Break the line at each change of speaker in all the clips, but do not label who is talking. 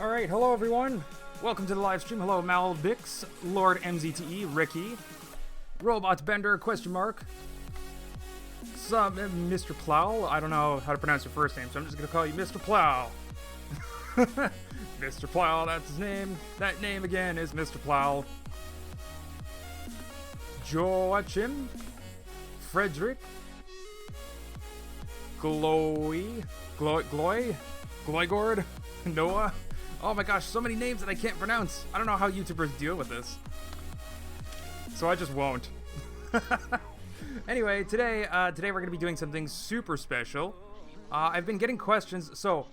Alright, hello everyone. Welcome to the live stream. Hello Malbix, Lord MZTE, Ricky, Robot Bender, question mark. Some Mr. Plow. I don't know how to pronounce your first name, so I'm just gonna call you Mr. Plow. Mr. Plow, that's his name. That name again is Mr. Plow. Joachim, Frederick, Gloigord, Noah. Oh my gosh, so many names that I can't pronounce. I don't know how YouTubers deal with this. So I just won't. Anyway, today we're going to be doing something super special. I've been getting questions, well,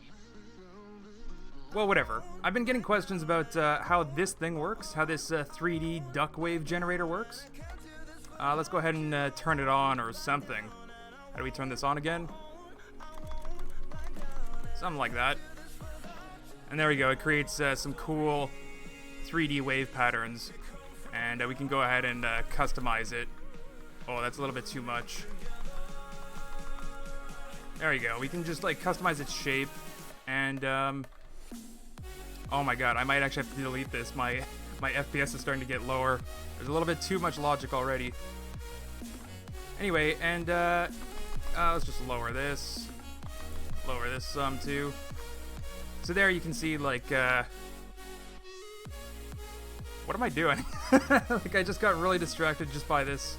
whatever. I've been getting questions about how this thing works, how this 3D duck wave generator works. Let's go ahead and turn it on or something. How do we turn this on again? Something like that. And there we go, it creates some cool 3D wave patterns. And we can go ahead and customize it. Oh, that's a little bit too much. There we go, we can just like customize its shape. And, oh my god, I might actually have to delete this. My FPS is starting to get lower. There's a little bit too much logic already. Anyway, and let's just lower this. Lower this some too. So there you can see, like, what am I doing? Like, I just got really distracted just by this.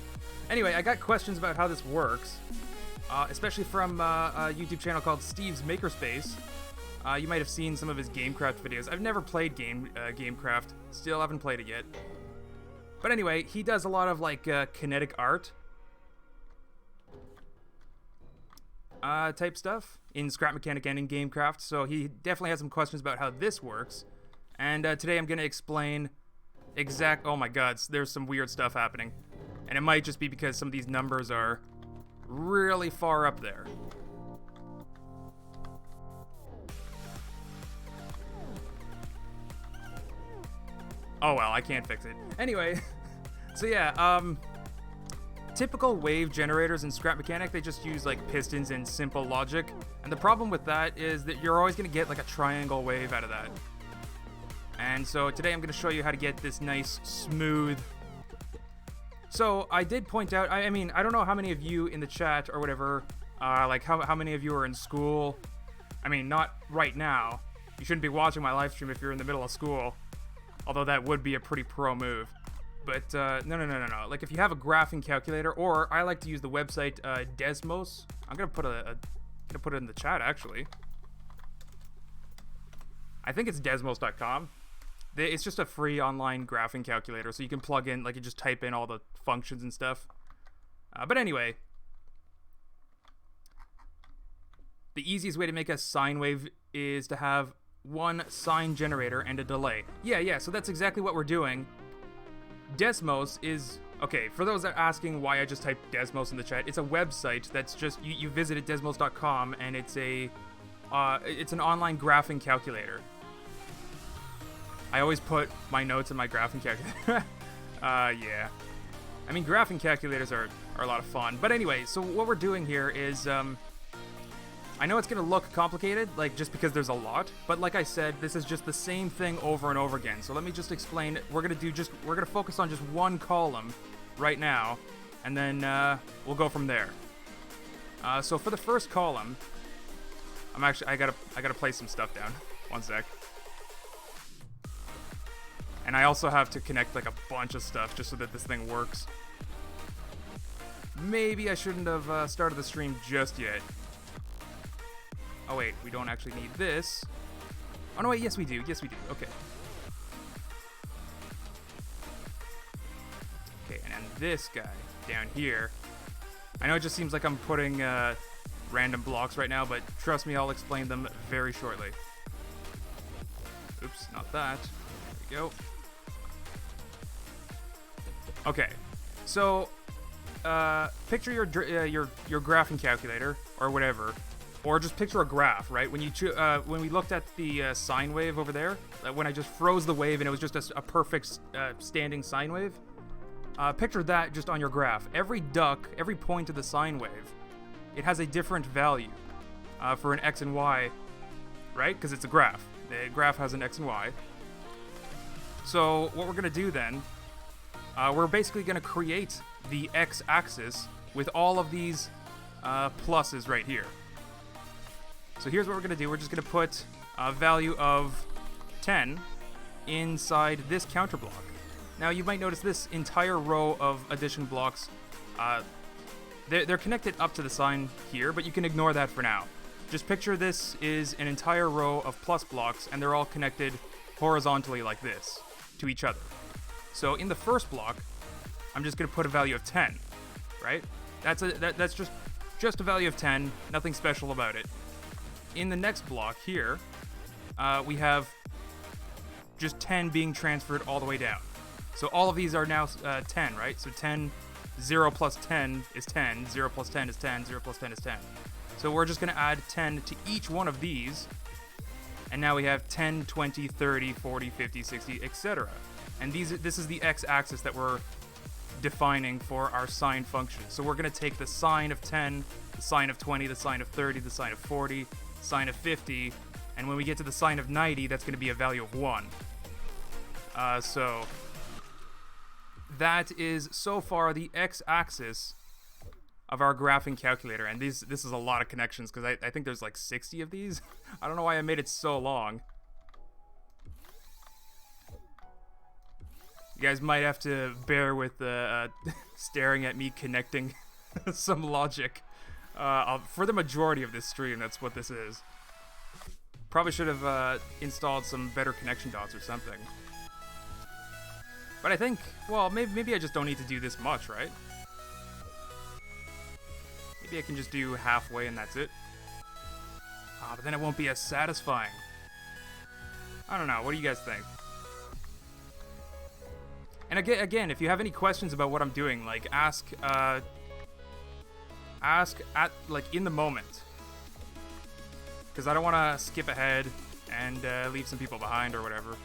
Anyway, I got questions about how this works, especially from a YouTube channel called Steve's Makerspace. You might have seen some of his Gamecraft videos. I've never played Gamecraft. Still haven't played it yet. But anyway, he does a lot of, like, kinetic art type stuff in Scrap Mechanic and in Gamecraft, so he definitely has some questions about how this works. And today I'm going to explain oh my god, there's some weird stuff happening. And it might just be because some of these numbers are really far up there. Oh well, I can't fix it. Anyway, so yeah, typical wave generators in Scrap Mechanic, they just use like pistons and simple logic. And the problem with that is that you're always going to get like a triangle wave out of that. And so today I'm going to show you how to get this nice, smooth. So I did point out, I mean, I don't know how many of you in the chat or whatever, like how many of you are in school. I mean, not right now. You shouldn't be watching my live stream if you're in the middle of school. Although that would be a pretty pro move. But no. Like if you have a graphing calculator, or I like to use the website Desmos. I'm gonna put it in the chat actually. I think it's Desmos.com. It's just a free online graphing calculator, so you can plug in, like, you just type in all the functions and stuff. But anyway, the easiest way to make a sine wave is to have one sine generator and a delay. Yeah. So that's exactly what we're doing. Desmos is, okay, for those that are asking why I just typed Desmos in the chat, it's a website that's just, you visited Desmos.com, and it's an online graphing calculator. I always put my notes in my graphing calculator. Yeah. I mean, graphing calculators are a lot of fun. But anyway, so what we're doing here is, I know it's going to look complicated, like, just because there's a lot, but like I said, this is just the same thing over and over again. So let me just explain. We're going to focus on just one column right now, and then we'll go from there. So for the first column, I gotta place some stuff down. One sec. And I also have to connect like a bunch of stuff just so that this thing works. Maybe I shouldn't have started the stream just yet. Oh wait, we don't actually need this. Oh no, wait, yes we do. Okay. Okay, and then this guy down here. I know it just seems like I'm putting random blocks right now, but trust me, I'll explain them very shortly. Oops, not that. There we go. Okay, so picture your graphing calculator or whatever. Or just picture a graph, right? When we looked at the sine wave over there, when I just froze the wave and it was just a perfect standing sine wave, picture that just on your graph. Every duck, every point of the sine wave, it has a different value for an x and y, right? Because it's a graph. The graph has an X and Y. So what we're going to do then, we're basically going to create the X-axis with all of these pluses right here. So here's what we're going to do. We're just going to put a value of 10 inside this counter block. Now you might notice this entire row of addition blocks, they're connected up to the sign here, but you can ignore that for now. Just picture this is an entire row of plus blocks, and they're all connected horizontally like this to each other. So in the first block, I'm just going to put a value of 10, right? That's just a value of 10, nothing special about it. In the next block here, we have just 10 being transferred all the way down. So all of these are now 10, right? So 10, 0 plus 10 is 10, 0 plus 10 is 10, 0 plus 10 is 10. So we're just going to add 10 to each one of these, and now we have 10, 20, 30, 40, 50, 60, etc. And this is the x-axis that we're defining for our sine function. So we're going to take the sine of 10, the sine of 20, the sine of 30, the sine of 40, the sine of 50, and when we get to the sine of 90, that's going to be a value of 1. So that is so far the x-axis of our graphing calculator, and this is a lot of connections because I think there's like 60 of these. I don't know why I made it so long. You guys might have to bear with staring at me connecting some logic. For the majority of this stream, that's what this is. Probably should have installed some better connection dots or something. But I think, well, maybe I just don't need to do this much, right? Maybe I can just do halfway and that's it. But then it won't be as satisfying. I don't know. What do you guys think? And again, if you have any questions about what I'm doing, like ask at like in the moment, because I don't want to skip ahead and leave some people behind or whatever.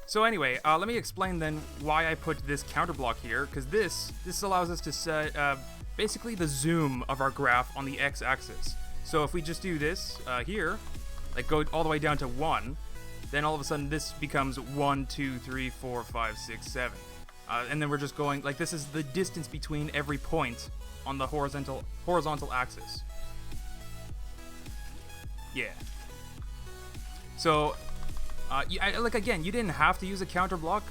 So anyway, let me explain then why I put this counter block here, because this allows us to set basically the zoom of our graph on the x-axis. So if we just do this here, like go all the way down to 1, then all of a sudden this becomes 1, 2, 3, 4, 5, 6, 7. And then we're just going, like this is the distance between every point on the horizontal axis. Yeah. So, like again, you didn't have to use a counter block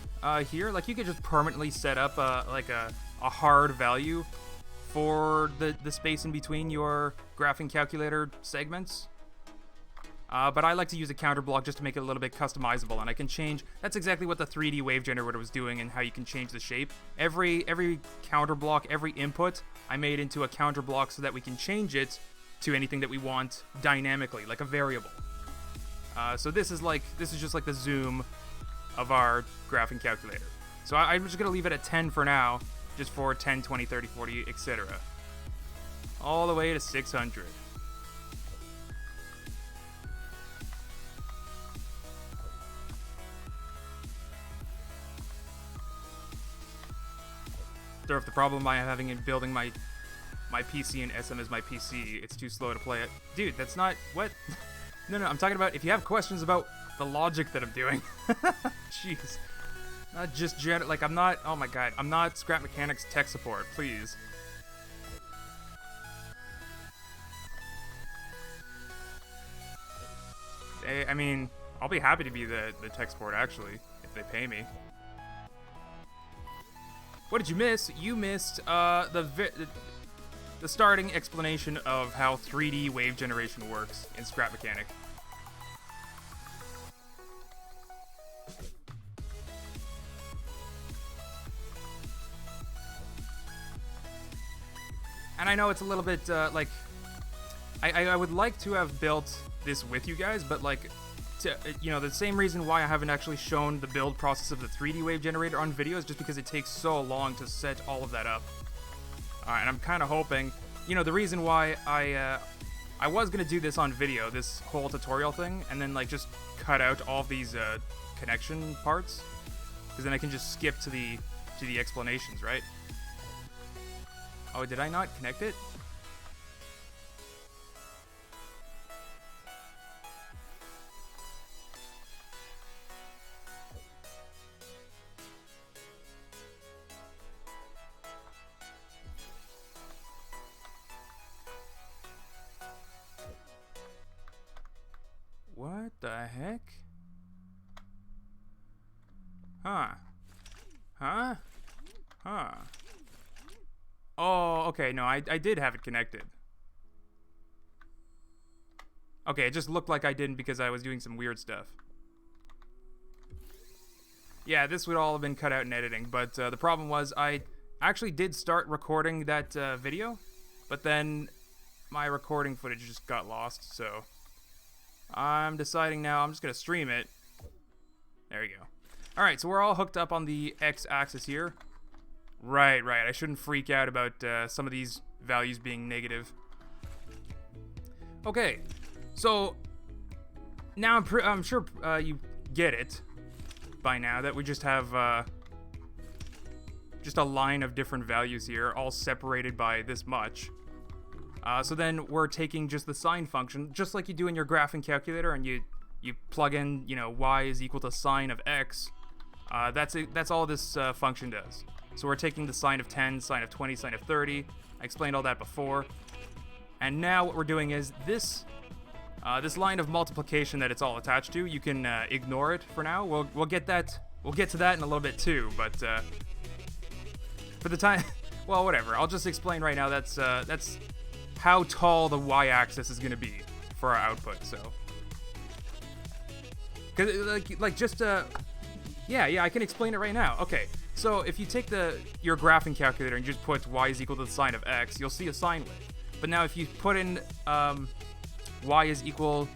here. Like you could just permanently set up like a hard value for the space in between your graphing calculator segments. But I like to use a counter block just to make it a little bit customizable, and I can change. That's exactly what the 3D wave generator was doing, and how you can change the shape. Every counter block, every input, I made into a counter block so that we can change it to anything that we want dynamically, like a variable. So this is just like the zoom of our graphing calculator. So I'm just gonna leave it at 10 for now, just for 10, 20, 30, 40, etc. All the way to 600. Durf, the problem I am having in building my PC and SM is my PC. It's too slow to play it. Dude, that's not... What? No, I'm talking about if you have questions about the logic that I'm doing. Jeez. Not just like, I'm not... Oh my god. I'm not Scrap Mechanics tech support. Please. I mean, I'll be happy to be the tech support, actually, if they pay me. What did you miss? You missed the starting explanation of how 3D wave generation works in Scrap Mechanic. And I know it's a little bit like I would like to have built this with you guys, but like, you know, the same reason why I haven't actually shown the build process of the 3D wave generator on video is just because it takes so long to set all of that up. And I'm kind of hoping, you know, the reason why I was gonna do this on video, this whole tutorial thing, and then like just cut out all of these connection parts, because then I can just skip to the explanations, right? Oh, did I not connect it? heck? Huh. Huh? Huh. Oh, okay, no, I did have it connected. Okay, it just looked like I didn't because I was doing some weird stuff. Yeah, this would all have been cut out in editing, but the problem was I actually did start recording that video, but then my recording footage just got lost, so I'm deciding now I'm just going to stream it. There you go. Alright, so we're all hooked up on the x-axis here. Right. I shouldn't freak out about some of these values being negative. Okay, so now I'm sure you get it by now that we just have just a line of different values here, all separated by this much. So then we're taking just the sine function, just like you do in your graphing calculator, and you plug in, you know, y is equal to sine of x. That's all this function does. So we're taking the sine of 10, sine of 20, sine of 30. I explained all that before. And now what we're doing is this this line of multiplication that it's all attached to, you can ignore it for now. We'll get to that in a little bit too, but for the time, well, whatever. I'll just explain right now. That's how tall the y-axis is going to be for our output. So, cause like just yeah, I can explain it right now. Okay, so if you take your graphing calculator and just put y is equal to the sine of x, you'll see a sine wave. But now if you put in y is equal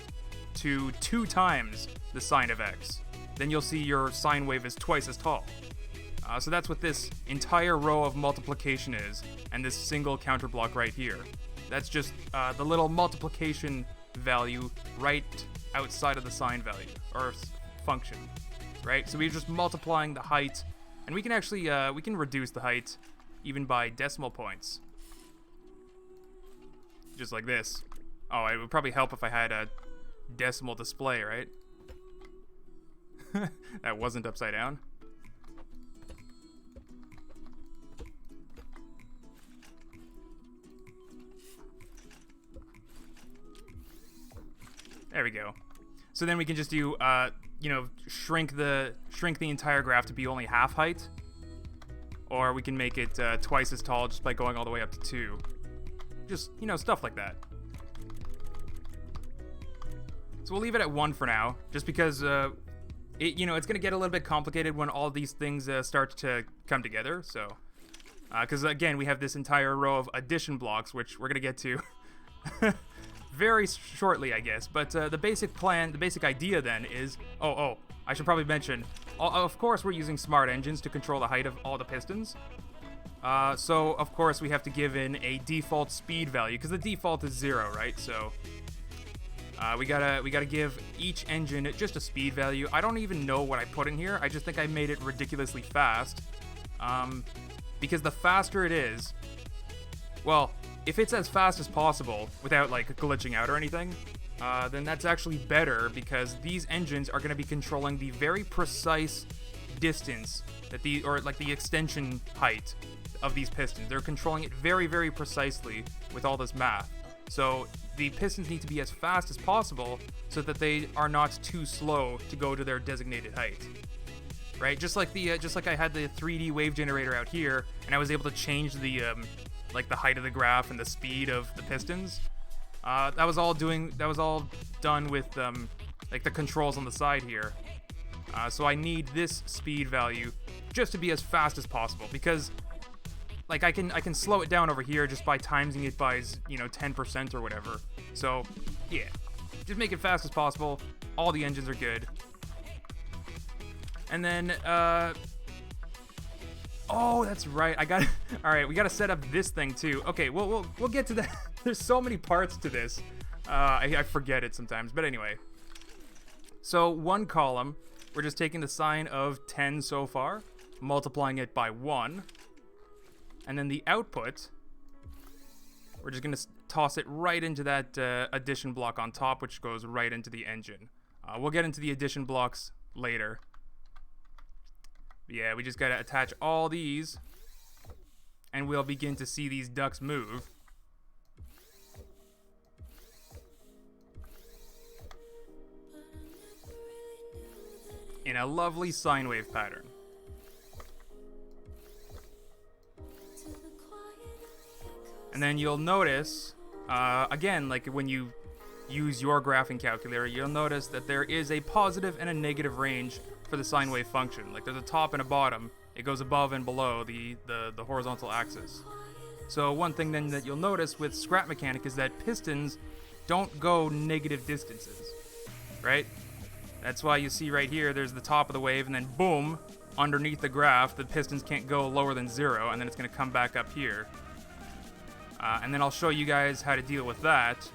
to 2 times the sine of x, then you'll see your sine wave is twice as tall. So that's what this entire row of multiplication is, and this single counter block right here. That's just the little multiplication value right outside of the sine value, or function, right? So we're just multiplying the height, and we can actually, we can reduce the height even by decimal points. Just like this. Oh, it would probably help if I had a decimal display, right? That wasn't upside down. There we go. So then we can just do, you know, shrink the entire graph to be only half height, or we can make it twice as tall just by going all the way up to 2. Just, you know, stuff like that. So we'll leave it at 1 for now, just because you know, it's gonna get a little bit complicated when all these things start to come together. So, because again, we have this entire row of addition blocks, which we're gonna get to very shortly, I guess. But the basic plan, the basic idea then is, I should probably mention, of course we're using smart engines to control the height of all the pistons. So of course we have to give in a default speed value, because the default is 0, right? So we gotta give each engine just a speed value. I don't even know what I put in here. I just think I made it ridiculously fast, because the faster it is, well, if it's as fast as possible without like glitching out or anything, then that's actually better, because these engines are going to be controlling the very precise distance that the extension height of these pistons. They're controlling it very, very precisely with all this math. So the pistons need to be as fast as possible so that they are not too slow to go to their designated height. Right? Just like I had the 3D wave generator out here, and I was able to change the like the height of the graph and the speed of the pistons. That was all done with like the controls on the side here. So I need this speed value just to be as fast as possible, because like I can slow it down over here just by timesing it by 10% or whatever. So yeah, just make it fast as possible. All the engines are good. And then oh, that's right. All right, we got to set up this thing too. Okay, we'll get to that. There's so many parts to this. I forget it sometimes. But anyway. So one column, we're just taking the sine of 10 so far, multiplying it by 1. And then the output, we're just going to toss it right into that addition block on top, which goes right into the engine. We'll get into the addition blocks later. Yeah, we just gotta attach all these, and we'll begin to see these ducks move. in a lovely sine wave pattern. And then you'll notice, again, like when you use your graphing calculator, you'll notice that there is a positive and a negative range for the sine wave function. Like there's a top and a bottom. It goes above and below the horizontal axis. So one thing then that you'll notice with scrap mechanic is that pistons don't go negative distances, right? That's why you see right here, there's the top of the wave, and then boom, underneath the graph, the pistons can't go lower than 0, and then it's going to come back up here. And then I'll show you guys how to deal with that.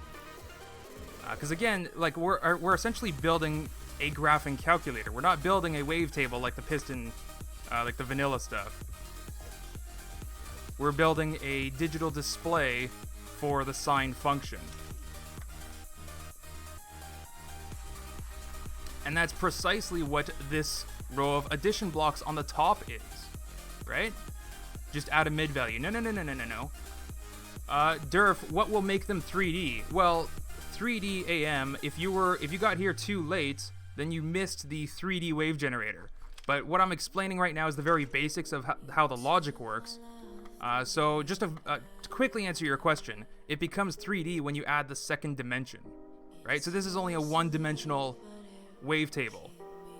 Because again, like we're essentially building a graphing calculator. We're not building a wavetable like the piston, like the vanilla stuff. We're building a digital display for the sine function. And that's precisely what this row of addition blocks on the top is, right? Just add a mid value. No. Durf, what will make them 3D? Well, 3D AM, if you got here too late, then you missed the 3D wave generator. But what I'm explaining right now is the very basics of how the logic works. So just to quickly answer your question, it becomes 3D when you add the second dimension, right? So this is only a one-dimensional wavetable.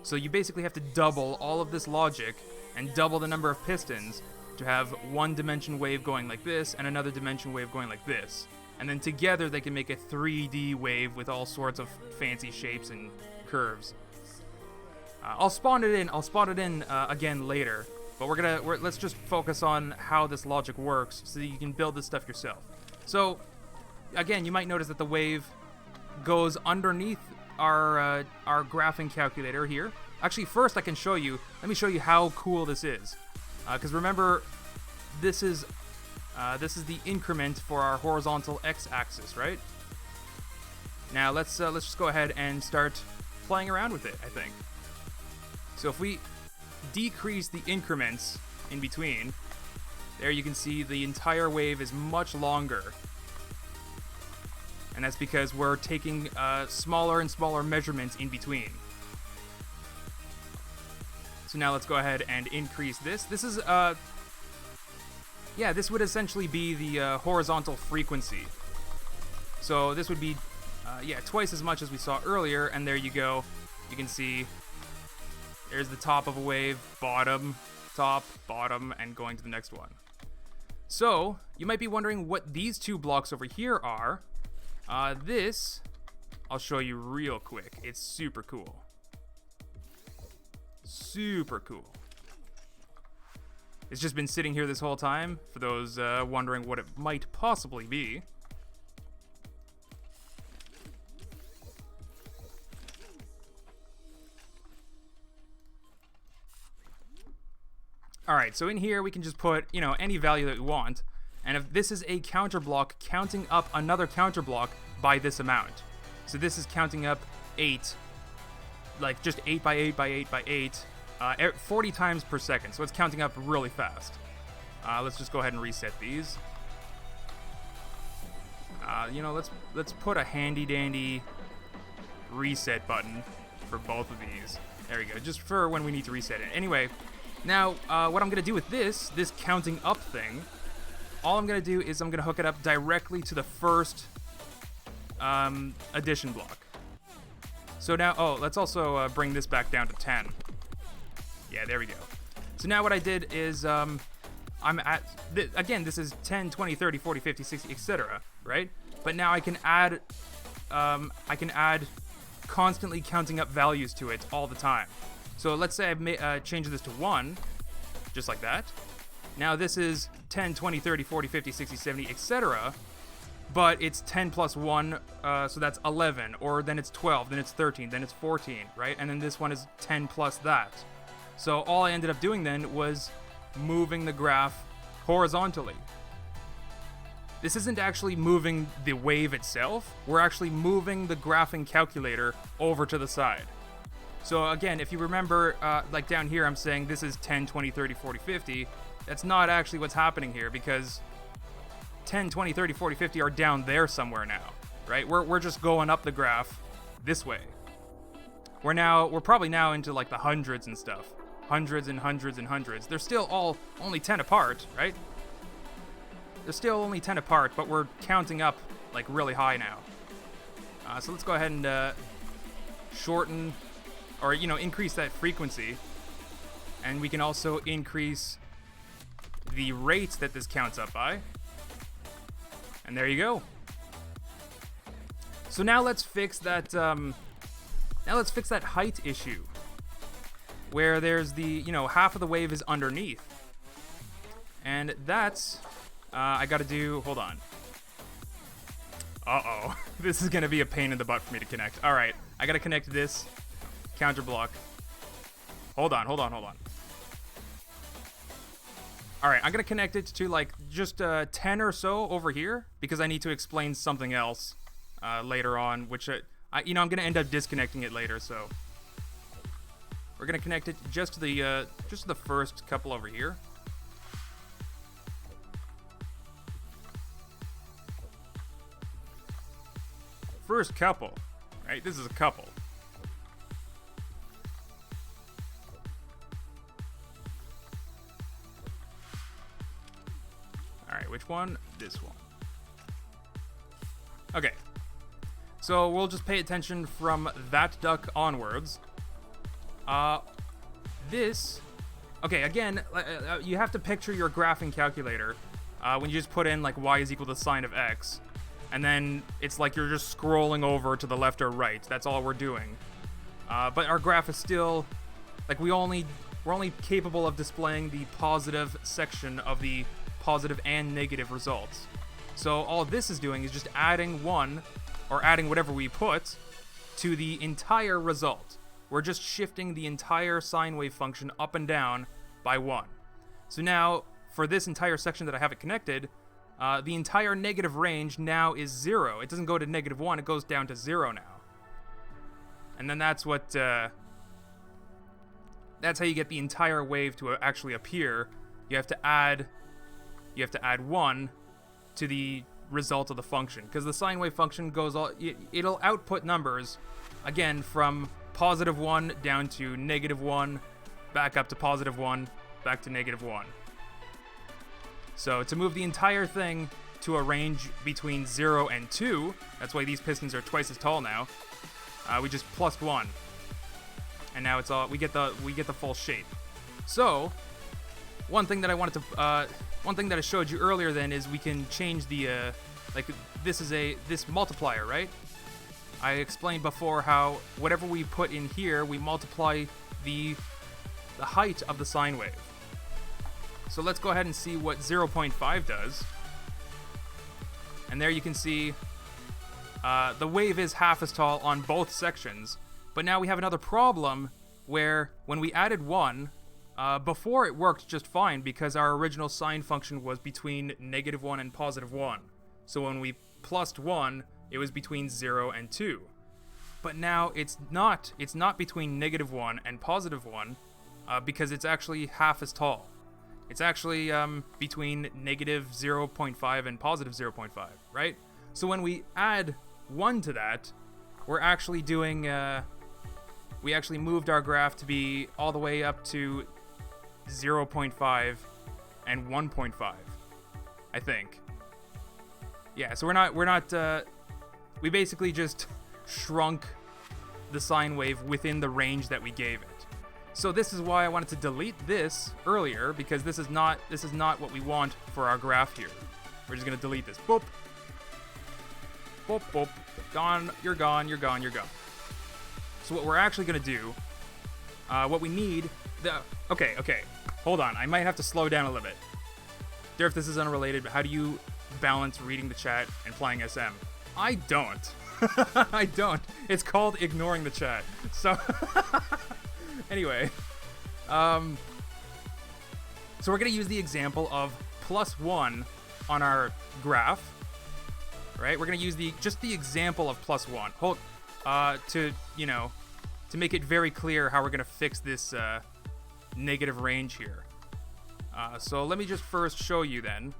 So you basically have to double all of this logic and double the number of pistons to have one dimension wave going like this and another dimension wave going like this. And then together they can make a 3D wave with all sorts of fancy shapes and curves. I'll spawn it in again later, but let's just focus on how this logic works so that you can build this stuff yourself. So again, you might notice that the wave goes underneath our graphing calculator here. Actually, first let me show you how cool this is. Because remember, this is the increment for our horizontal x-axis, right? Now let's just go ahead and start playing around with it, I think. So if we decrease the increments in between, there you can see the entire wave is much longer. And that's because we're taking smaller and smaller measurements in between. So now let's go ahead and increase this. This is, this would essentially be the horizontal frequency. So this would be, twice as much as we saw earlier, and there you go. You can see there's the top of a wave, bottom, top, bottom, and going to the next one. So you might be wondering what these two blocks over here are. This, I'll show you real quick. It's super cool. Super cool. It's just been sitting here this whole time, for those wondering what it might possibly be. Alright, so in here we can just put, any value that we want. And if this is a counter block counting up another counter block by this amount. So this is counting up 8, like just 8 by 8 by 8 by 8, 40 times per second. So it's counting up really fast. Let's just go ahead and reset these. Let's put a handy dandy reset button for both of these. There we go, just for when we need to reset it. Anyway, now what I'm gonna do with this counting up thing, all I'm going to do is I'm going to hook it up directly to the first addition block. So now, let's also bring this back down to 10. Yeah, there we go. So now what I did is, I'm at, again, this is 10, 20, 30, 40, 50, 60, etc., right? But now I can add constantly counting up values to it all the time. So let's say I've changed this to 1, just like that. Now this is 10, 20, 30, 40, 50, 60, 70, etc. But it's 10 plus 1, so that's 11. Or then it's 12, then it's 13, then it's 14, right? And then this one is 10 plus that. So all I ended up doing then was moving the graph horizontally. This isn't actually moving the wave itself. We're actually moving the graphing calculator over to the side. So again, if you remember, like down here, I'm saying this is 10, 20, 30, 40, 50. That's not actually what's happening here, because 10, 20, 30, 40, 50 are down there somewhere now, right? We're just going up the graph this way. we're probably now into like the hundreds and stuff. Hundreds and hundreds and hundreds. They're still all only 10 apart, right? They're still only 10 apart, but we're counting up like really high now. So let's go ahead and shorten, or increase that frequency, and we can also increase the rate that this counts up by. And there you go. So now let's fix that. Now let's fix that height issue, where there's the half of the wave is underneath, and that's I gotta do. Hold on. Uh-oh. This is gonna be a pain in the butt for me to connect. All right, I gotta connect this counter block. Hold on. All right, I'm gonna connect it to like just 10 or so over here, because I need to explain something else later on, which I'm gonna end up disconnecting it later. So we're gonna connect it just to the first couple over here. First couple, right? This is a couple. All right, which one? This one. Okay. So we'll just pay attention from that duck onwards. Okay, again, you have to picture your graphing calculator when you just put in like y is equal to the sine of x. And then it's like you're just scrolling over to the left or right. That's all we're doing. But our graph is still, like we're only capable of displaying the positive section of the positive and negative results. So all this is doing is just adding one, or adding whatever we put, to the entire result. We're just shifting the entire sine wave function up and down by 1. So now, for this entire section that I have it connected, the entire negative range now is 0. It doesn't go to -1, it goes down to 0 now. And then that's what, that's how you get the entire wave to actually appear. You have to add 1 to the result of the function, because the sine wave function goes it'll output numbers, again, from +1 down to -1, back up to +1, back to -1. So to move the entire thing to a range between 0 and 2, that's why these pistons are twice as tall now, we just +1. And now it's all, we get the full shape. So one thing that I showed you earlier then is we can change the like this multiplier, right? I explained before how whatever we put in here, we multiply the height of the sine wave. So let's go ahead and see what 0.5 does. And there you can see the wave is half as tall on both sections. But now we have another problem where when we added 1, before it worked just fine because our original sine function was between -1 and +1. So when we plussed 1, it was between 0 and 2. But now it's not between -1 and +1 because it's actually half as tall. It's actually between -0.5 and +0.5, right? So when we add 1 to that, we're actually doing, we actually moved our graph to be all the way up to 0.5 and 1.5, I think. Yeah, so we basically just shrunk the sine wave within the range that we gave it. So this is why I wanted to delete this earlier, because this is not what we want for our graph here. We're just gonna delete this. Boop. Boop, boop. Gone, you're gone, you're gone, you're gone. So what we're actually gonna do, what we need, okay, hold on, I might have to slow down a little bit. Durf, this is unrelated, but how do you balance reading the chat and playing SM? I don't. I don't. It's called ignoring the chat. So, anyway, so we're gonna use the example of +1 on our graph, right? We're gonna use just the example of +1. To make it very clear how we're gonna fix this negative range here. So let me just first show you then.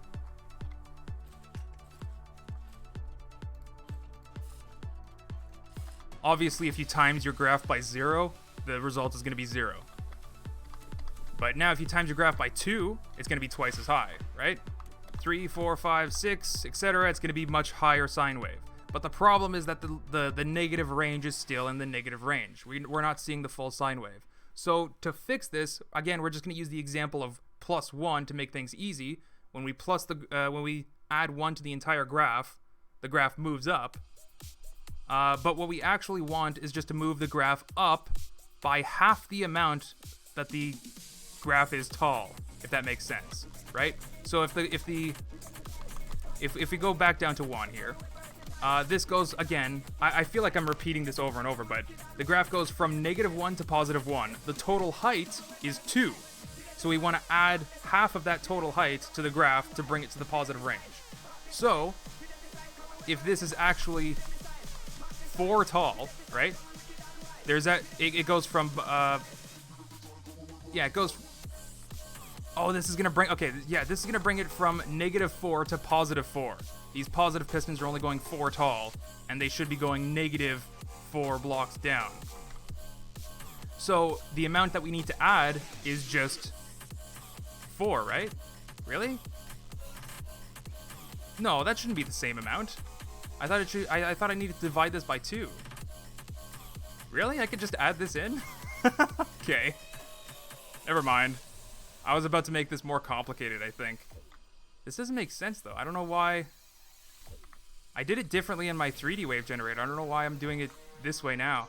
Obviously, if you times your graph by 0, the result is going to be 0. But now if you times your graph by 2, it's going to be twice as high, right? 3, 4, 5, 6, etc. It's going to be much higher sine wave. But the problem is that the negative range is still in the negative range. We're not seeing the full sine wave. So to fix this, again, we're just going to use the example of +1 to make things easy. When we add 1 to the entire graph, the graph moves up. But what we actually want is just to move the graph up by half the amount that the graph is tall, if that makes sense, right? So if we go back down to 1 here, this goes, again, I feel like I'm repeating this over and over, but the graph goes from -1 to +1. The total height is 2. So we want to add half of that total height to the graph to bring it to the positive range. So if this is actually 4 tall, right? There's that, it goes from, yeah, it goes, oh, this is going to bring, okay, yeah, this is going to bring it from -4 to +4. These positive pistons are only going 4 tall, and they should be going -4 blocks down. So the amount that we need to add is just 4, right? Really? No, that shouldn't be the same amount. I thought it should. I thought I needed to divide this by 2. Really? I could just add this in? Okay. Never mind. I was about to make this more complicated, I think. This doesn't make sense, though. I don't know why. I did it differently in my 3D wave generator. I don't know why I'm doing it this way now.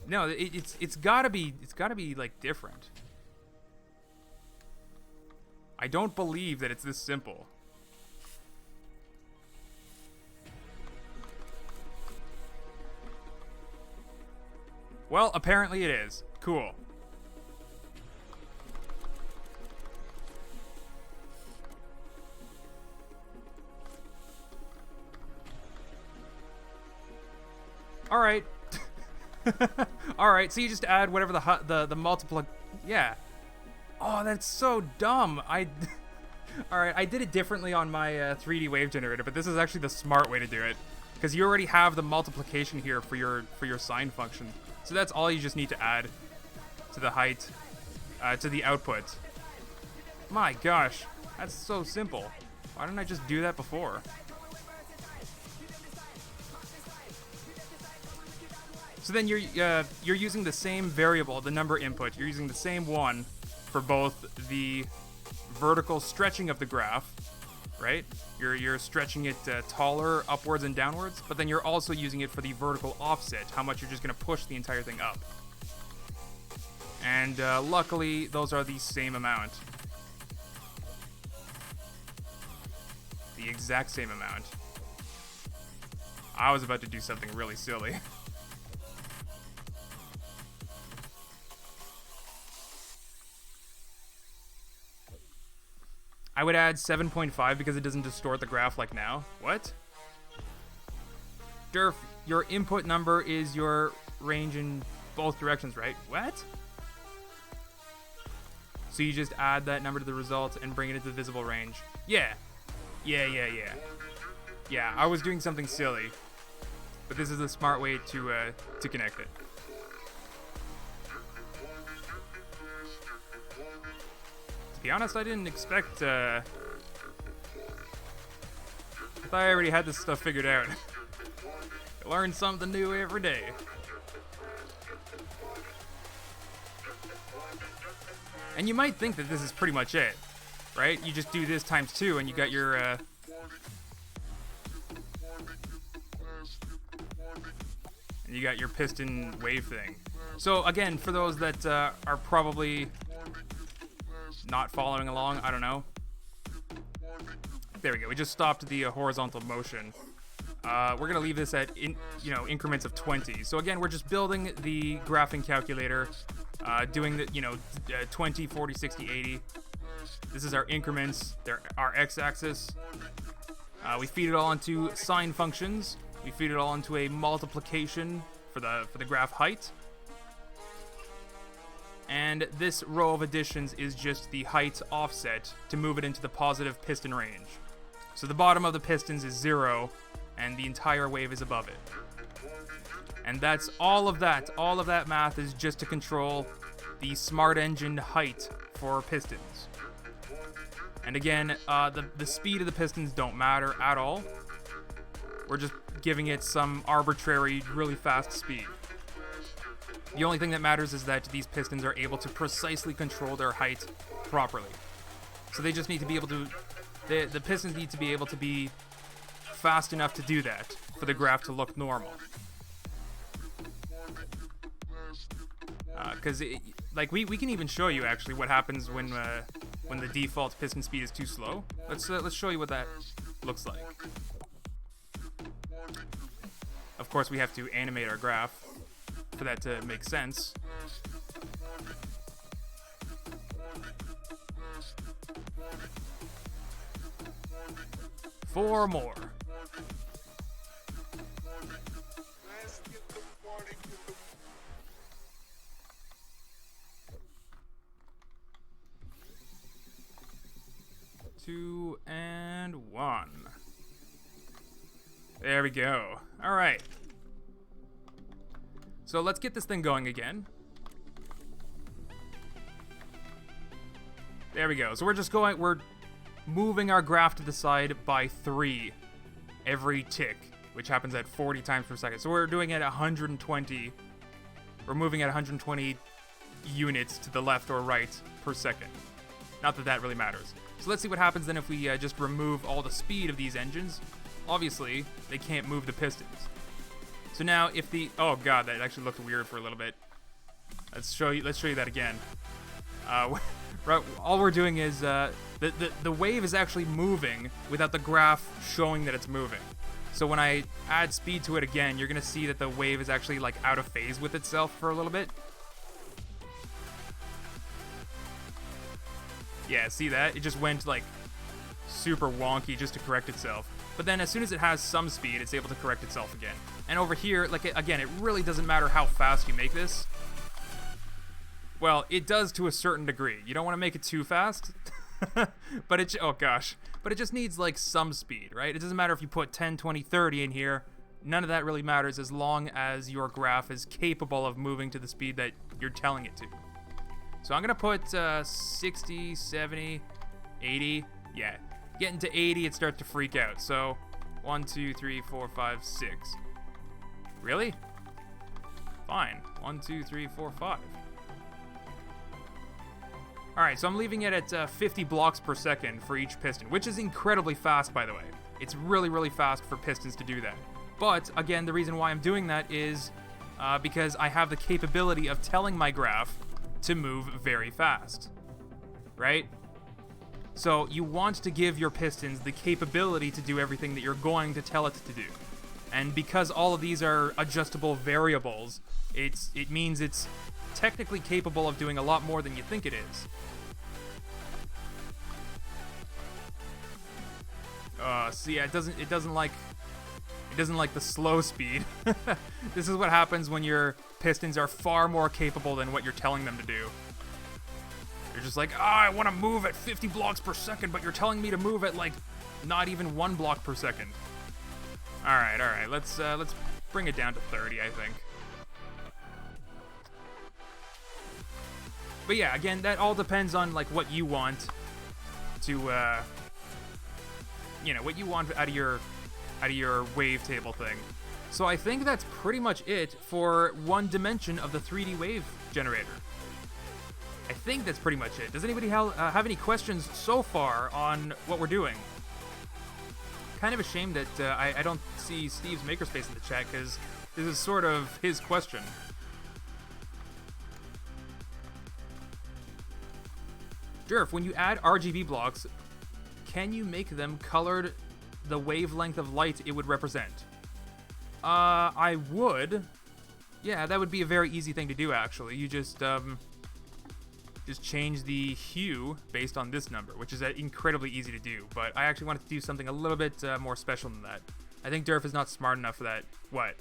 No, it's gotta be like different. I don't believe that it's this simple. Well, apparently it is. Cool. All right. All right. So you just add whatever the multiple. Yeah. Oh, that's so dumb. All right. I did it differently on my 3D wave generator, but this is actually the smart way to do it because you already have the multiplication here for your sine function. So that's all you just need to add to the height, to the output. My gosh, that's so simple. Why didn't I just do that before? So then you're using the same variable, the number input. You're using the same one for both the vertical stretching of the graph, right? You're stretching it taller upwards and downwards, but then you're also using it for the vertical offset, how much you're just going to push the entire thing up. And luckily, those are the same amount. The exact same amount. I was about to do something really silly. I would add 7.5 because it doesn't distort the graph like now. What? Durf, your input number is your range in both directions, right? What? So you just add that number to the result and bring it into the visible range. Yeah. Yeah, I was doing something silly. But this is a smart way to connect it. To be honest, I didn't expect, I thought I already had this stuff figured out. I learn something new every day. And you might think that this is pretty much it, right? You just do this times 2 and you got your, and you got your piston wave thing. So again, for those that are probably not following along, I don't know. There we go. We just stopped the horizontal motion. We're gonna leave this at increments of 20. So again, we're just building the graphing calculator, doing the 20, 40, 60, 80. This is our increments. They're our x-axis. We feed it all into sine functions. We feed it all into a multiplication for the graph height. And this row of additions is just the height offset to move it into the positive piston range. So the bottom of the pistons is 0, and the entire wave is above it. And that's all of that. All of that math is just to control the smart engine height for pistons. And again, the speed of the pistons don't matter at all. We're just giving it some arbitrary, really fast speed. The only thing that matters is that these pistons are able to precisely control their height properly. So they just need to be able to... The pistons need to be able to be fast enough to do that for the graph to look normal. Because like we can even show you actually what happens when the default piston speed is too slow. Let's show you what that looks like. Of course, we have to animate our graph for that to make sense. Four more. Two and one. There we go. All right. So let's get this thing going again. There we go. So we're moving our graph to the side by 3 every tick, which happens at 40 times per second. So we're doing it at 120. We're moving at 120 units to the left or right per second. Not that that really matters. So let's see what happens then if we just remove all the speed of these engines. Obviously, they can't move the pistons. So now if the... Oh god, that actually looked weird for a little bit. Let's show you that again. All we're doing is... the wave is actually moving without the graph showing that it's moving. So when I add speed to it again, you're going to see that the wave is actually like out of phase with itself for a little bit. Yeah, see that? It just went like super wonky just to correct itself. But then as soon as it has some speed, it's able to correct itself again. And over here, like, again, it really doesn't matter how fast you make this. Well, it does to a certain degree. You don't want to make it too fast. But it, oh gosh. But it just needs like some speed, right? It doesn't matter if you put 10, 20, 30 in here. None of that really matters as long as your graph is capable of moving to the speed that you're telling it to. So I'm going to put 60, 70, 80. Yeah. Getting to 80, it starts to freak out. So 1, 2, 3, 4, 5, 6. Really? Fine. 1, 2, 3, 4, 5. Alright, so I'm leaving it at 50 blocks per second for each piston, which is incredibly fast, by the way. It's really, really fast for pistons to do that. But, again, the reason why I'm doing that is because I have the capability of telling my graph to move very fast. Right? So you want to give your pistons the capability to do everything that you're going to tell it to do. And because all of these are adjustable variables, it means it's technically capable of doing a lot more than you think it is. So yeah, it doesn't like the slow speed. This is what happens when your pistons are far more capable than what you're telling them to do. You're just like, I want to move at 50 blocks per second, but you're telling me to move at like not even 1 block per second. All right. Let's bring it down to 30, I think. But yeah, again, that all depends on like what you want to, what you want out of your wavetable thing. So I think that's pretty much it for one dimension of the 3D wave generator. I think that's pretty much it. Does anybody have any questions so far on what we're doing? Kind of a shame that I don't see Steve's Makerspace in the chat, because this is sort of his question. Durf, when you add RGB blocks, can you make them colored the wavelength of light it would represent? I would. Yeah, that would be a very easy thing to do, actually. You just change the hue based on this number, which is incredibly easy to do. But I actually wanted to do something a little bit more special than that. I think Durf is not smart enough for that. What?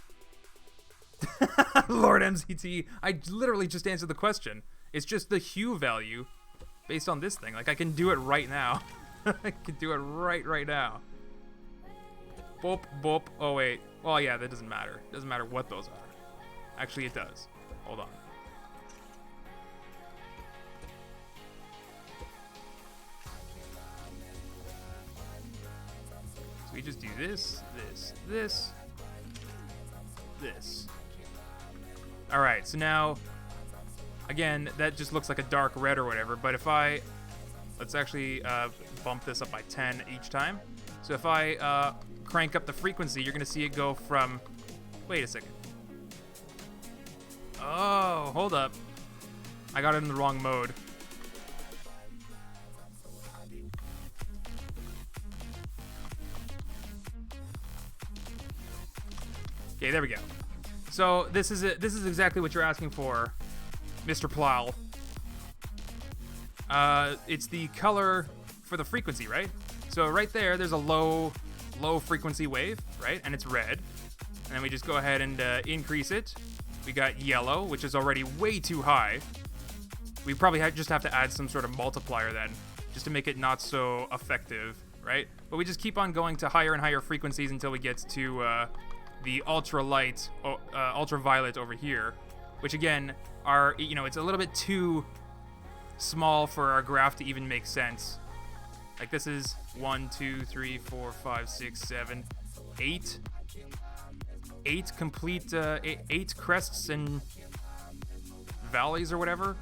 Lord MCT, I literally just answered the question. It's just the hue value based on this thing. Like, I can do it right now. I can do it right now. Boop, boop. Oh, wait. Well, yeah, that doesn't matter. Doesn't matter what those are. Actually, it does. Hold on. So we just do this, this, this, this. All right, so now, again, that just looks like a dark red or whatever, but if I, let's actually bump this up by 10 each time. So if I crank up the frequency, you're gonna see it go from, wait a second. Oh, hold up. I got it in the wrong mode. Okay, there we go. So this is exactly what you're asking for, Mr. Plow. It's the color for the frequency, right? So right there's a low frequency wave, right? And it's red. And then we just go ahead and increase it. We got yellow, which is already way too high. We probably just have to add some sort of multiplier then, just to make it not so effective, right? But we just keep on going to higher and higher frequencies until we get to the ultraviolet over here, which again are, it's a little bit too small for our graph to even make sense. Like this is 1, 2, 3, 4, 5, 6, 7, 8. 8 complete, 8 crests and valleys or whatever.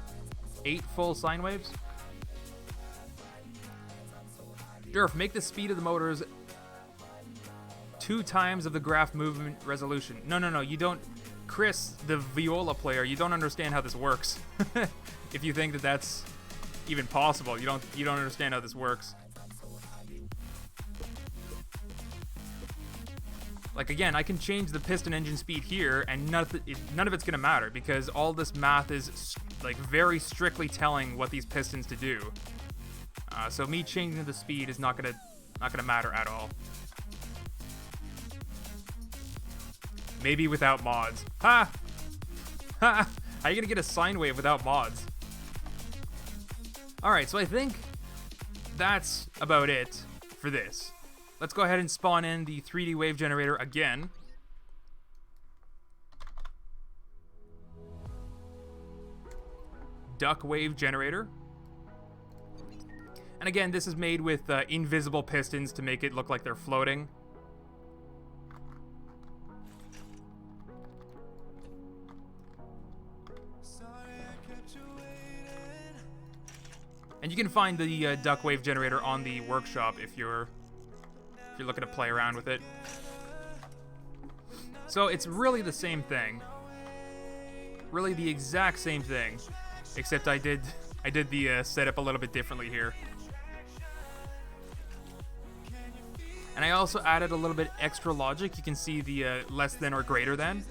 8 full sine waves. Durf, make the speed of the motors 2 times of the graph movement resolution. No, you don't. Chris, the viola player, you don't understand how this works. If you think that that's even possible, you don't understand how this works. Like again, I can change the piston engine speed here, and none of it's gonna matter because all this math is like very strictly telling what these pistons to do. So me changing the speed is not gonna matter at all. Maybe without mods. Ha! Ha! How are you gonna get a sine wave without mods? Alright, so I think that's about it for this. Let's go ahead and spawn in the 3D wave generator again. Duck wave generator. And again, this is made with invisible pistons to make it look like they're floating. And you can find the duck wave generator on the workshop if you're looking to play around with it. So it's really the same thing. Really the exact same thing. Except I did the setup a little bit differently here. And I also added a little bit extra logic. You can see the less than or greater than.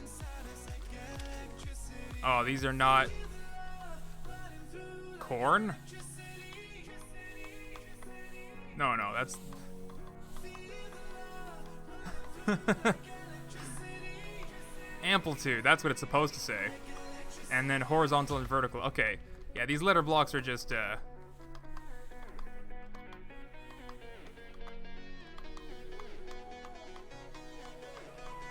Oh, these are not corn? No, that's... Amplitude, that's what it's supposed to say. And then horizontal and vertical. Okay, yeah, these letter blocks are just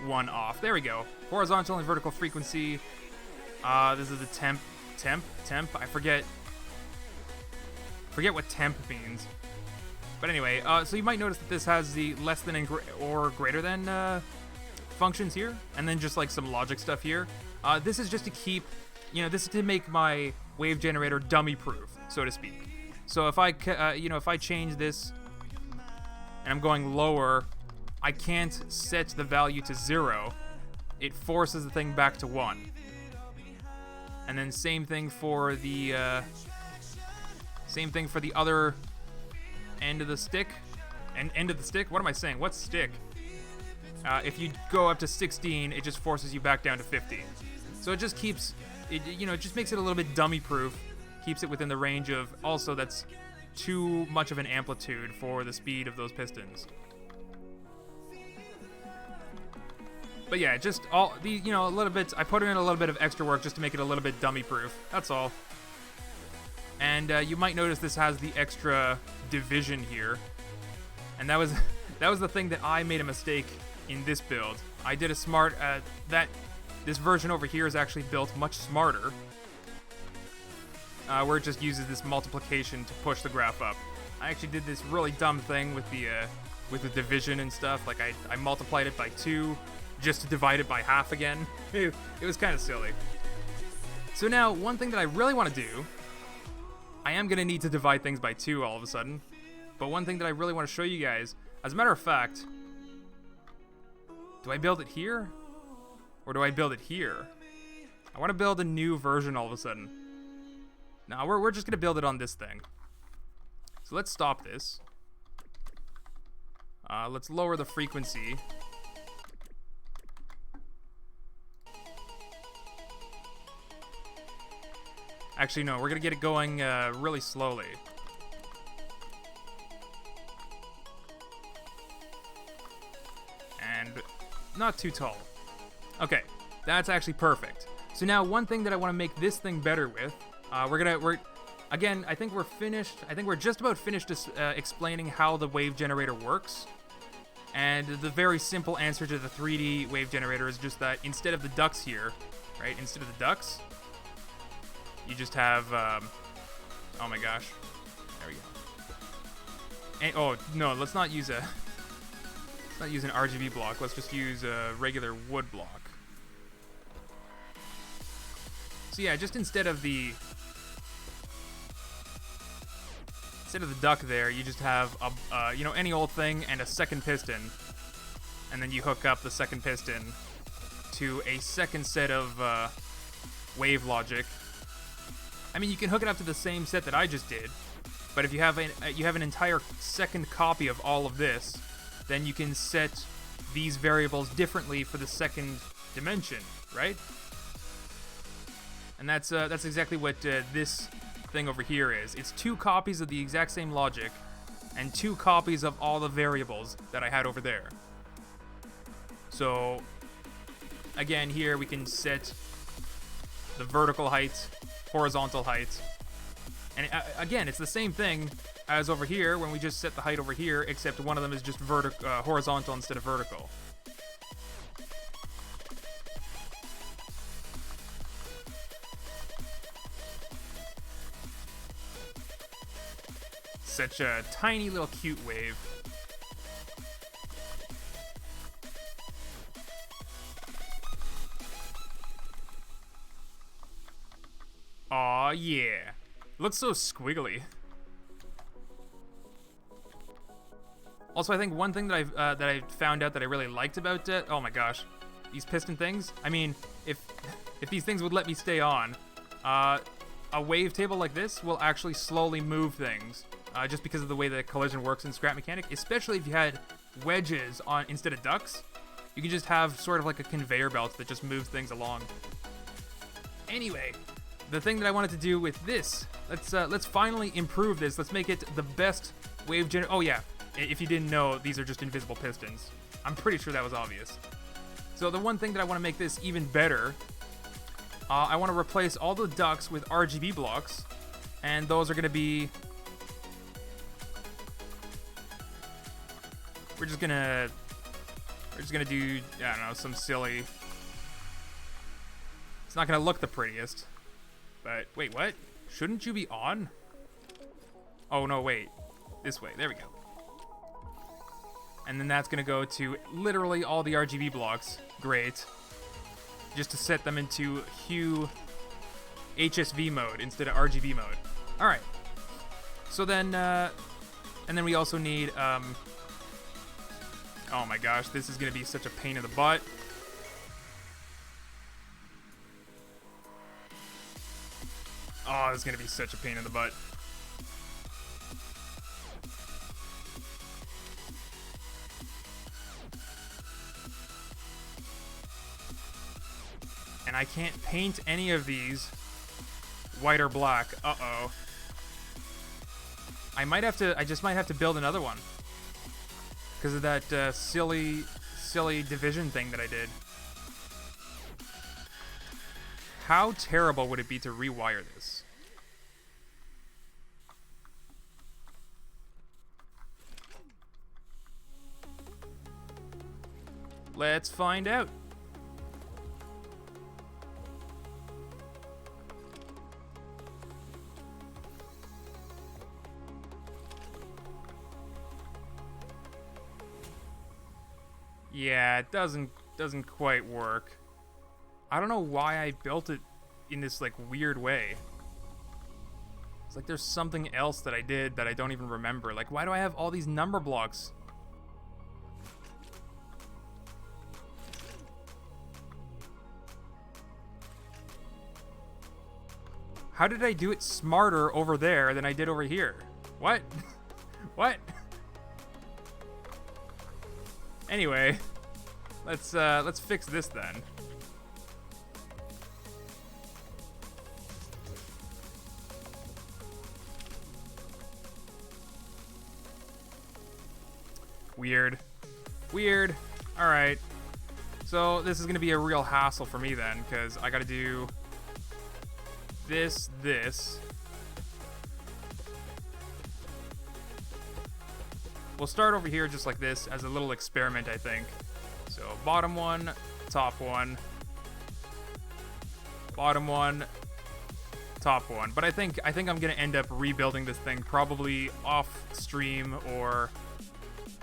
one off. There we go. Horizontal and vertical frequency. This is the temp. I forget what temp means. But anyway, so you might notice that this has the less than or greater than functions here, and then just like some logic stuff here. This is just to keep, this is to make my wave generator dummy-proof, so to speak. So if I, if I change this and I'm going lower, I can't set the value to 0. It forces the thing back to 1. And then same thing for the other end of the stick. End of the stick? What am I saying? What's stick? If you go up to 16, it just forces you back down to 50. So it just keeps, it just makes it a little bit dummy-proof. Keeps it within the range of, also that's too much of an amplitude for the speed of those pistons. But yeah, just all the, a little bit, I put in a little bit of extra work just to make it a little bit dummy-proof. That's all. And you might notice this has the extra division here. And that was the thing that I made a mistake in this build. I did a smart, this version over here is actually built much smarter, where it just uses this multiplication to push the graph up. I actually did this really dumb thing with the division and stuff. Like I multiplied it by 2 just to divide it by half again. It was kind of silly. So now, one thing that I really want to do, I am going to need to divide things by 2 all of a sudden, but one thing that I really want to show you guys, as a matter of fact, do I build it here? Or do I build it here? I want to build a new version all of a sudden. No, we're just going to build it on this thing. So let's stop this. Let's lower the frequency. Actually, no, we're going to get it going really slowly. And not too tall. Okay, that's actually perfect. So now one thing that I want to make this thing better with, again, I think we're finished. I think we're just about finished explaining how the wave generator works. And the very simple answer to the 3D wave generator is just that instead of the ducks here, right, instead of the ducks, you just have, oh my gosh, there we go. And, oh, no, let's not use an RGB block. Let's just use a regular wood block. So yeah, just instead of the duck there, you just have a, you know, any old thing and a second piston, and then you hook up the second piston to a second set of wave logic. I mean, you can hook it up to the same set that I just did, but if you have an entire second copy of all of this, then you can set these variables differently for the second dimension, right? And that's exactly what this thing over here is. It's 2 copies of the exact same logic and 2 copies of all the variables that I had over there. So again, here we can set the vertical height, horizontal height, and again, it's the same thing as over here when we just set the height over here, except one of them is just horizontal instead of vertical. Such a tiny little cute wave. Aw, yeah. Looks so squiggly. Also, I think one thing that I found out that I really liked about oh my gosh, these piston things. I mean, if these things would let me stay on, a wavetable like this will actually slowly move things. Just because of the way that collision works in scrap mechanic, especially if you had wedges on instead of ducks, you can just have sort of like a conveyor belt that just moves things along. Anyway, the thing that I wanted to do with this, let's finally improve this. Let's make it the best wave generator. Oh yeah, if you didn't know, these are just invisible pistons. I'm pretty sure that was obvious. So the one thing that I want to make this even better, I want to replace all the ducts with RGB blocks, and those are going to be. We're just gonna do, I don't know, some silly. It's not gonna look the prettiest, but wait, what? Shouldn't you be on? Oh no, wait, this way. There we go. And then that's gonna go to literally all the RGB blocks. Great. Just to set them into hue HSV mode instead of RGB mode. All right. So then, and then we also need. Oh my gosh, this is going to be such a pain in the butt. Oh, this is going to be such a pain in the butt. And I can't paint any of these white or black. Uh-oh. I just might have to build another one. Because of that silly division thing that I did. How terrible would it be to rewire this? Let's find out. Yeah, it doesn't quite work. I don't know why I built it in this like weird way. It's like there's something else that I did that I don't even remember. Like, why do I have all these number blocks? How did I do it smarter over there than I did over here? What? What? Anyway, let's fix this then. Weird. Weird. Alright. So this is gonna be a real hassle for me then, because I gotta do this. We'll start over here just like this as a little experiment, I think. So bottom one, top one, bottom one, top one. But I think I'm gonna end up rebuilding this thing probably off stream or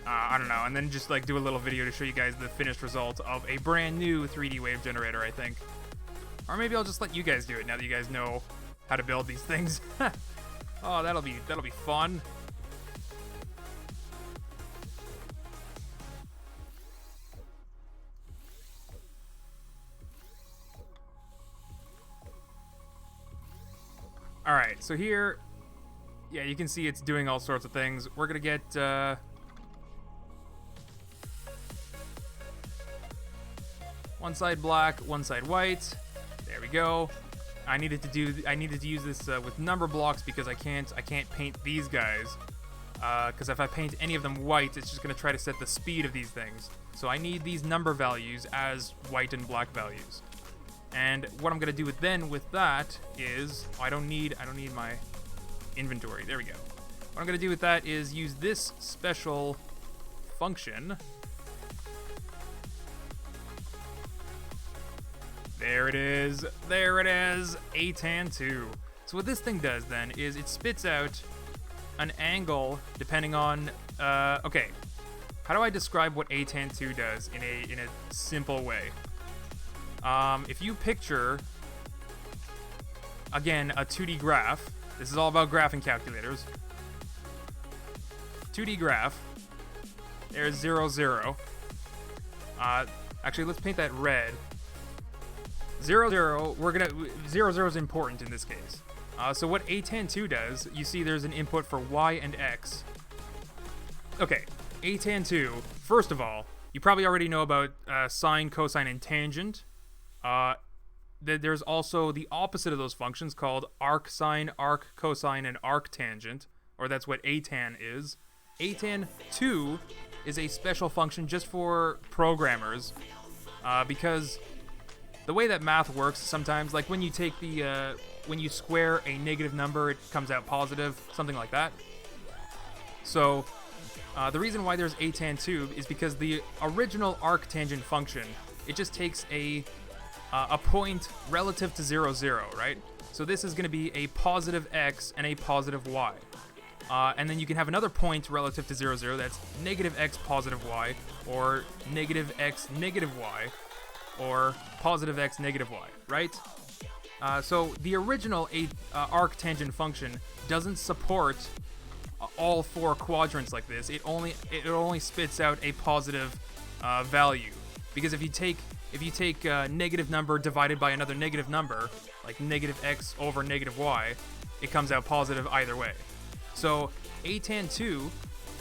I don't know, and then just like do a little video to show you guys the finished result of a brand new 3D wave generator, I think. Or maybe I'll just let you guys do it now that you guys know how to build these things. Oh, that'll be fun. Alright, so here, yeah, you can see it's doing all sorts of things. We're gonna get, one side black, one side white. There we go. I needed to use this with number blocks because I can't paint these guys. Because if I paint any of them white, it's just gonna try to set the speed of these things. So I need these number values as white and black values. And what I'm gonna do with that is, I don't need my inventory. There we go. What I'm gonna do with that is use this special function. There it is. There it is. Atan2. So what this thing does then is it spits out an angle depending on. Okay. How do I describe what Atan2 does in a simple way? If you picture, again, a 2D graph, this is all about graphing calculators. 2D graph, there's 0, 0. Actually, let's paint that red. 0, 0, 0, 0 is important in this case. So what Atan2 does, you see there's an input for Y and X. Okay, Atan2, first of all, you probably already know about sine, cosine, and tangent. There's also the opposite of those functions called arcsine, arccosine, and arctangent, or that's what atan is. Atan2 is a special function just for programmers, because the way that math works sometimes, like when you take when you square a negative number, it comes out positive, something like that. So the reason why there's Atan2 is because the original arctangent function, it just takes a point relative to 0, 0, right? So this is going to be a positive x and a positive y. And then you can have another point relative to 0, 0 that's negative x positive y, or negative x negative y, or positive x negative y, right? So the original arctangent function doesn't support all four quadrants like this. It only spits out a positive value, because if you take a negative number divided by another negative number, like negative x over negative y, it comes out positive either way. So Atan2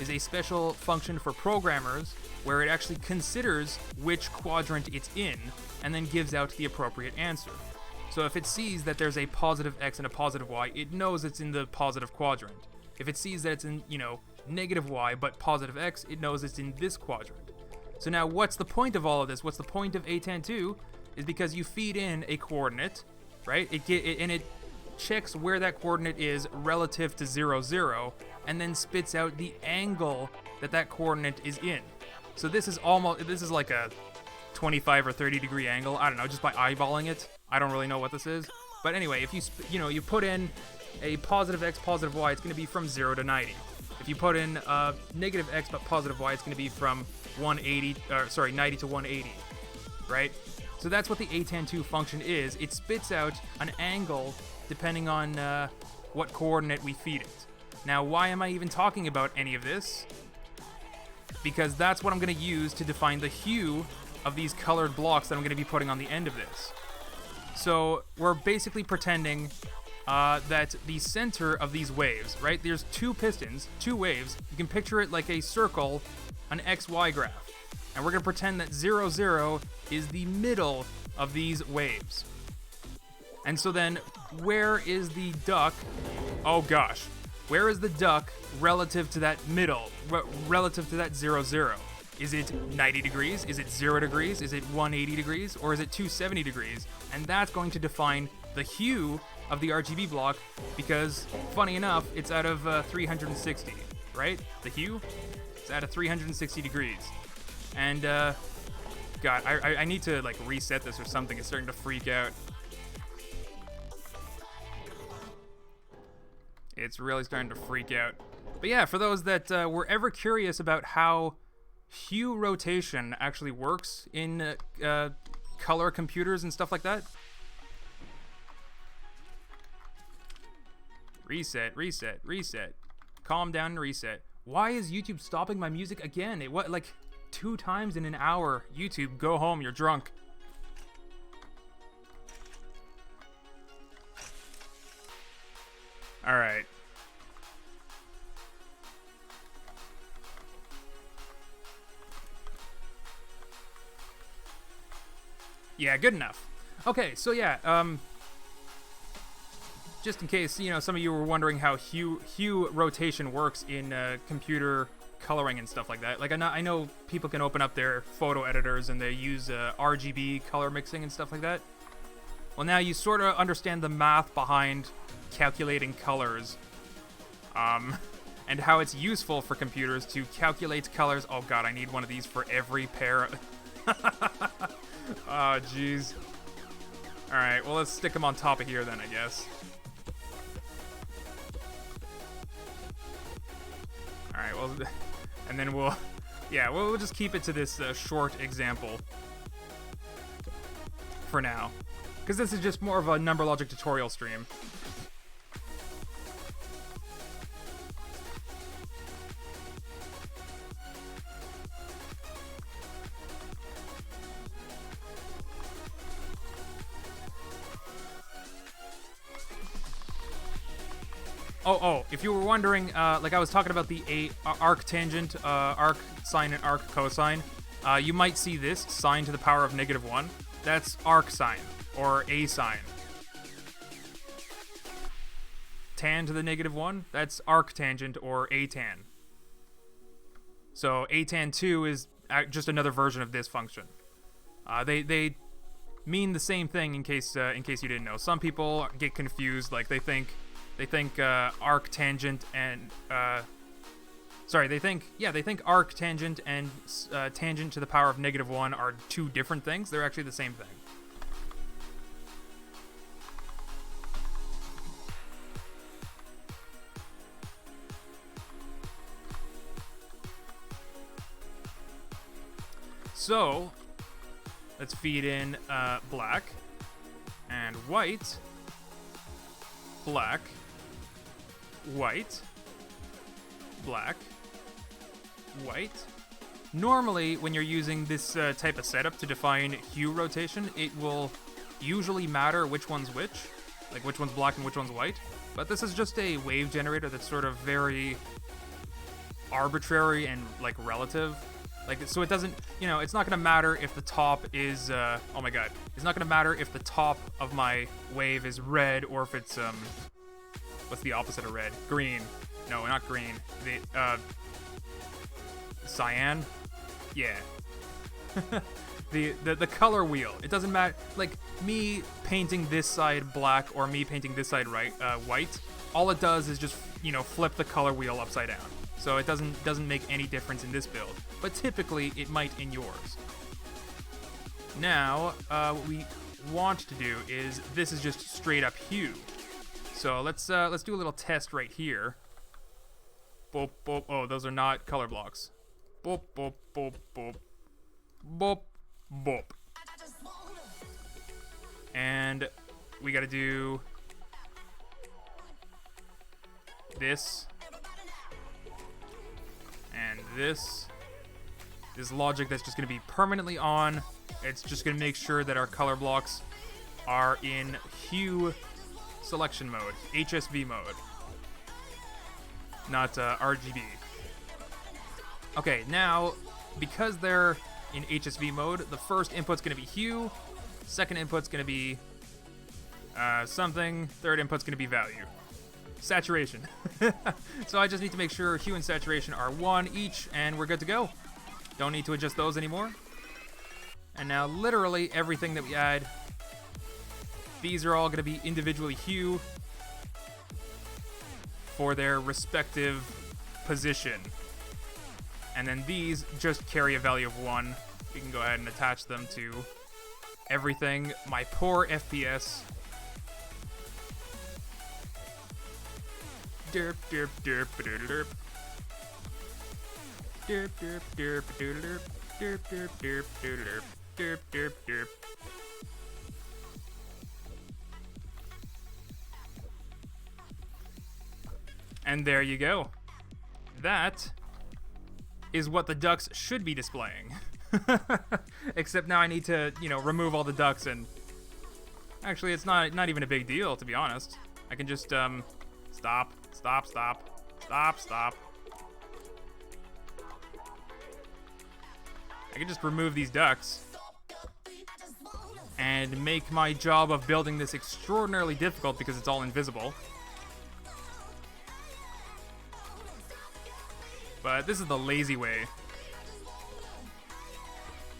is a special function for programmers where it actually considers which quadrant it's in and then gives out the appropriate answer. So if it sees that there's a positive x and a positive y, it knows it's in the positive quadrant. If it sees that it's in, negative y but positive x, it knows it's in this quadrant. So now what's the point of all of this? What's the point of Atan2 is because you feed in a coordinate, right? It checks where that coordinate is relative to 0, 0, and then spits out the angle that coordinate is in. So this is like a 25 or 30 degree angle. I don't know, just by eyeballing it. I don't really know what this is. But anyway, if you put in a positive x, positive y, it's going to be from 0 to 90. If you put in negative x but positive y, it's going to be from 90 to 180, right? So that's what the atan2 function is. It spits out an angle depending on what coordinate we feed it. Now, why am I even talking about any of this? Because that's what I'm going to use to define the hue of these colored blocks that I'm going to be putting on the end of this. So we're basically pretending that the center of these waves, right? There's two pistons, two waves. You can picture it like a circle, an XY graph. And we're going to pretend that 0, 0 is the middle of these waves. And so then, where is the duck? Oh gosh. Where is the duck relative to that middle, relative to that 0, 0? Is it 90 degrees? Is it 0 degrees? Is it 180 degrees? Or is it 270 degrees? And that's going to define the hue of the RGB block, because, funny enough, it's out of 360, right? The hue? It's out of 360 degrees. And, God, I need to, like, reset this or something. It's starting to freak out. It's really starting to freak out. But yeah, for those that were ever curious about how hue rotation actually works in color computers and stuff like that. Reset, reset, reset. Calm down and reset. Why is YouTube stopping my music again? It what, like 2 times in an hour? YouTube, go home, you're drunk. Alright. Yeah, good enough. Okay, so yeah, just in case, you know, some of you were wondering how hue rotation works in computer coloring and stuff like that. Like, I know people can open up their photo editors and they use RGB color mixing and stuff like that. Well, now you sort of understand the math behind calculating colors, and how it's useful for computers to calculate colors. Oh god, I need one of these for every pair. Oh, jeez. Alright, well, let's stick them on top of here then, I guess. Alright, well, and then we'll just keep it to this short example for now, because this is just more of a number logic tutorial stream. Oh, if you were wondering, like I was talking about the arc tangent, arc sine and arc cosine, you might see this, sine to the power of -1. That's arc sine, or a sine. Tan to the -1, that's arc tangent, or a tan. So atan2 is just another version of this function. They mean the same thing in case you didn't know. Some people get confused, like they think arc tangent and they think arc tangent and tangent to the power of -1 are two different things. They're actually the same thing. So let's feed in black and white, black, white, black, white. Normally, when you're using this type of setup to define hue rotation, it will usually matter which one's which, like which one's black and which one's white. But this is just a wave generator that's sort of very arbitrary and like relative. Like, so it doesn't, you know, it's not going to matter if the top is, oh my god. It's not going to matter if the top of my wave is red or if it's, what's the opposite of red? Green. No, not green. Cyan? Yeah. The color wheel. It doesn't matter. Like, me painting this side black or me painting this side white, all it does is just, you know, flip the color wheel upside down. So it doesn't make any difference in this build. But typically, it might in yours. Now, what we want to do is, this is just straight up hue. So let's do a little test right here. Boop, boop. Oh, those are not color blocks. Boop, boop, boop, boop. Boop, boop. And we gotta do this. And this. This logic that's just gonna be permanently on. It's just gonna make sure that our color blocks are in hue selection mode, HSV mode, not RGB. Okay, now, because they're in HSV mode, the first input's gonna be hue, second input's gonna be something, third input's gonna be value. Saturation. So I just need to make sure hue and saturation are 1 each, and we're good to go. Don't need to adjust those anymore. And now literally everything that we add, these are all gonna be individually hue for their respective position. And then these just carry a value of 1. You can go ahead and attach them to everything. My poor FPS. Derp, derp, derp, derp, derp, derp, derp, derp, derp, derp, derp, derp, derp, derp, derp. And there you go. That is what the ducks should be displaying. Except now I need to, remove all the ducks, and actually it's not even a big deal, to be honest. I can just stop. I can just remove these ducts and make my job of building this extraordinarily difficult because it's all invisible. But this is the lazy way.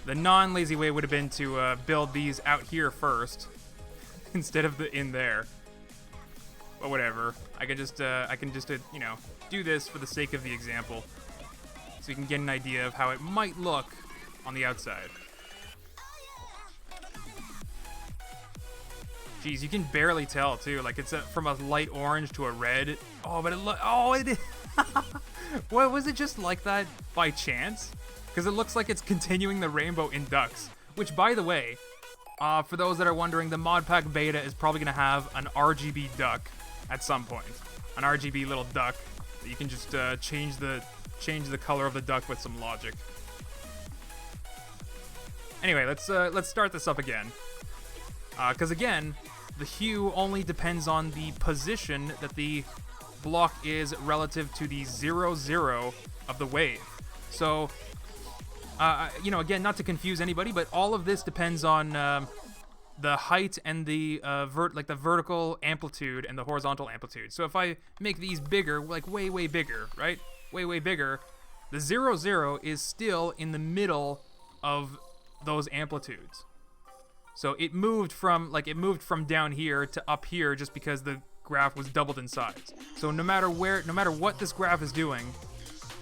The non-lazy way would have been to build these out here first instead of in there. But whatever. I can just do this for the sake of the example, so you can get an idea of how it might look on the outside. Jeez, you can barely tell too. Like it's from a light orange to a red. Oh, but it is. What, was it just like that by chance? Because it looks like it's continuing the rainbow in ducks. Which, by the way, for those that are wondering, the mod pack beta is probably going to have an RGB duck at some point. An RGB little duck that you can just change the color of the duck with some logic. Anyway, let's start this up again. Because again, the hue only depends on the position that the block is relative to the 0, 0 of the wave. So, again, not to confuse anybody, but all of this depends on the height and the the vertical amplitude and the horizontal amplitude. So if I make these bigger, like way bigger, right? Way bigger, the 0, 0 is still in the middle of those amplitudes. So it moved from down here to up here just because the graph was doubled in size. So no matter what this graph is doing,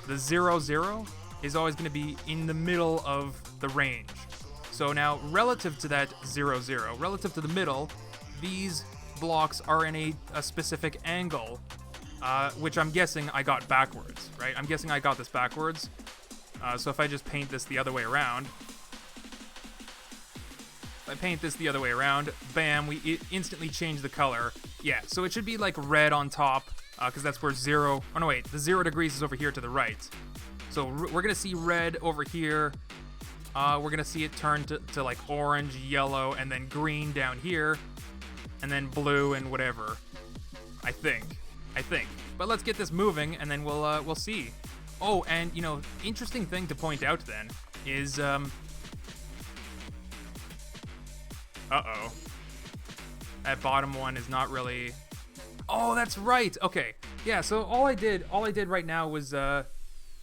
the 0, 0 is always going to be in the middle of the range. So now, relative to that 0, 0, relative to the middle, these blocks are in a specific angle, which I'm guessing I got backwards, right? I'm guessing I got this backwards. So if I just paint this the other way around, bam, we instantly change the color. Yeah, so it should be like red on top, because that's where the 0 degrees is over here to the right. So we're going to see red over here. We're going to see it turn to like orange, yellow, and then green down here, and then blue and whatever. I think. But let's get this moving, and then we'll see. Oh, and interesting thing to point out then is that bottom one is not really. Oh, that's right. Okay. Yeah. So all I did right now was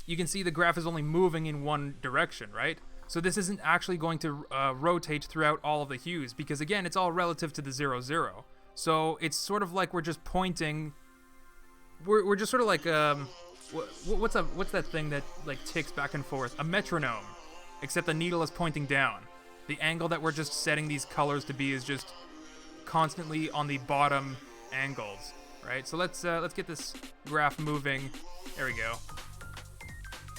you can see the graph is only moving in one direction, right? So this isn't actually going to rotate throughout all of the hues because again, it's all relative to the 0, 0. So it's sort of like we're just pointing. We're just sort of like what's that thing that like ticks back and forth? A metronome, except the needle is pointing down. the angle that we're just setting these colors to be is just constantly on the bottom angles, right? So let's get this graph moving. There we go.